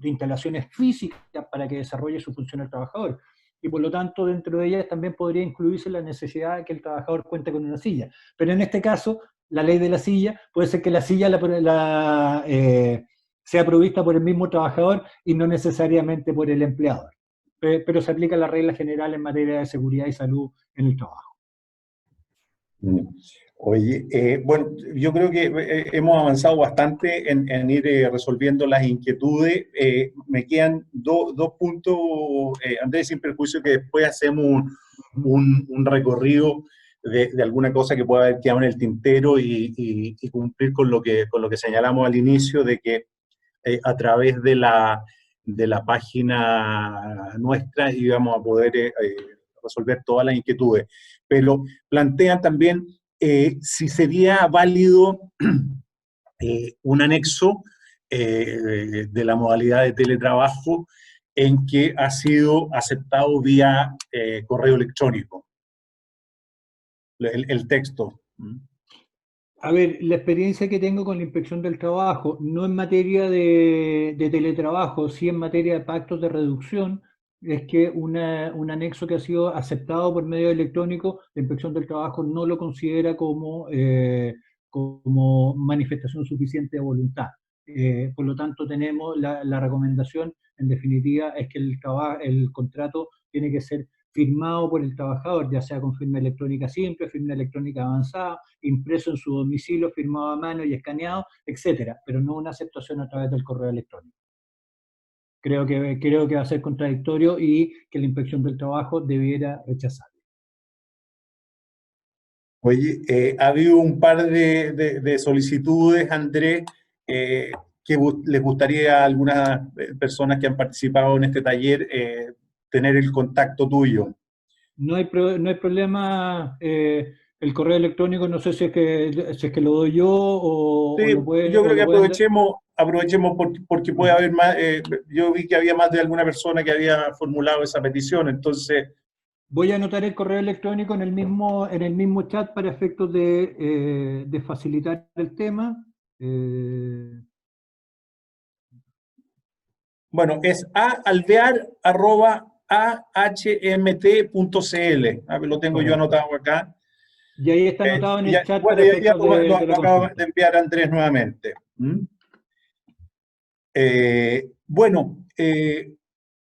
Speaker 2: instalaciones físicas para que desarrolle su función el trabajador. Y por lo tanto, dentro de ellas también podría incluirse la necesidad de que el trabajador cuente con una silla. Pero en este caso, la ley de la silla, puede ser que la silla sea provista por el mismo trabajador y no necesariamente por el empleador. Pero se aplica la regla general en materia de seguridad y salud en el trabajo.
Speaker 1: Oye, bueno, yo creo que hemos avanzado bastante en ir resolviendo las inquietudes. Me quedan dos puntos, Andrés, sin perjuicio que después hacemos un recorrido de alguna cosa que pueda haber quedado en el tintero y cumplir con lo que señalamos al inicio, de que a través de la página nuestra íbamos a poder resolver todas las inquietudes. Pero plantean también si sería válido un anexo de la modalidad de teletrabajo en que ha sido aceptado vía correo electrónico, el texto.
Speaker 2: A ver, la experiencia que tengo con la inspección del trabajo, no en materia de teletrabajo, sí en materia de pactos de reducción, es que un anexo que ha sido aceptado por medio electrónico, la inspección del trabajo no lo considera como manifestación suficiente de voluntad. Por lo tanto, tenemos la recomendación, en definitiva, es que el contrato tiene que ser firmado por el trabajador, ya sea con firma electrónica simple, firma electrónica avanzada, impreso en su domicilio, firmado a mano y escaneado, etcétera, pero no una aceptación a través del correo electrónico. Creo que va a ser contradictorio y que la Inspección del Trabajo debiera rechazarlo.
Speaker 1: Oye, ha habido un par de solicitudes, Andrés, que les gustaría a algunas personas que han participado en este taller tener el contacto tuyo.
Speaker 2: No hay problema, el correo electrónico, no sé si es que lo doy yo
Speaker 1: Sí,
Speaker 2: o lo puede,
Speaker 1: yo
Speaker 2: o
Speaker 1: creo que
Speaker 2: lo pueden dar.
Speaker 1: aprovechemos porque puede haber más, yo vi que había más de alguna persona que había formulado esa petición, entonces...
Speaker 2: Voy a anotar el correo electrónico en el mismo chat para efectos de facilitar el tema.
Speaker 1: Bueno, es aalvear@ahmt.cl. Lo tengo yo
Speaker 2: Correcto.
Speaker 1: anotado acá.
Speaker 2: Y ahí está anotado en el chat
Speaker 1: Bueno,
Speaker 2: para efectos de la
Speaker 1: acabo
Speaker 2: consulta.
Speaker 1: de enviar a Andrés nuevamente. Bueno,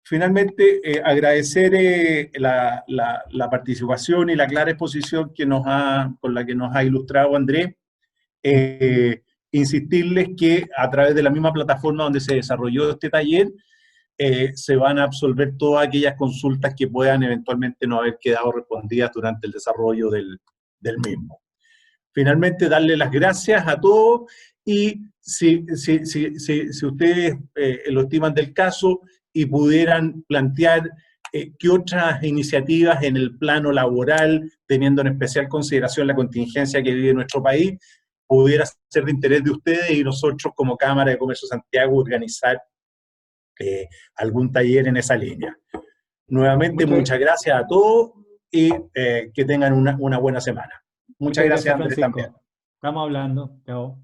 Speaker 1: finalmente agradecer la participación y la clara exposición con la que nos ha ilustrado Andrés. Insistirles que a través de la misma plataforma donde se desarrolló este taller, se van a absolver todas aquellas consultas que puedan eventualmente no haber quedado respondidas durante el desarrollo del mismo. Finalmente, darle las gracias a todos y si ustedes lo estiman del caso y pudieran plantear qué otras iniciativas en el plano laboral, teniendo en especial consideración la contingencia que vive nuestro país, pudiera ser de interés de ustedes y nosotros como Cámara de Comercio Santiago organizar algún taller en esa línea. Nuevamente, muchas gracias a todos y que tengan una buena semana. Muchas gracias, Andrés,
Speaker 2: Francisco.
Speaker 1: también.
Speaker 2: Estamos hablando. Chao.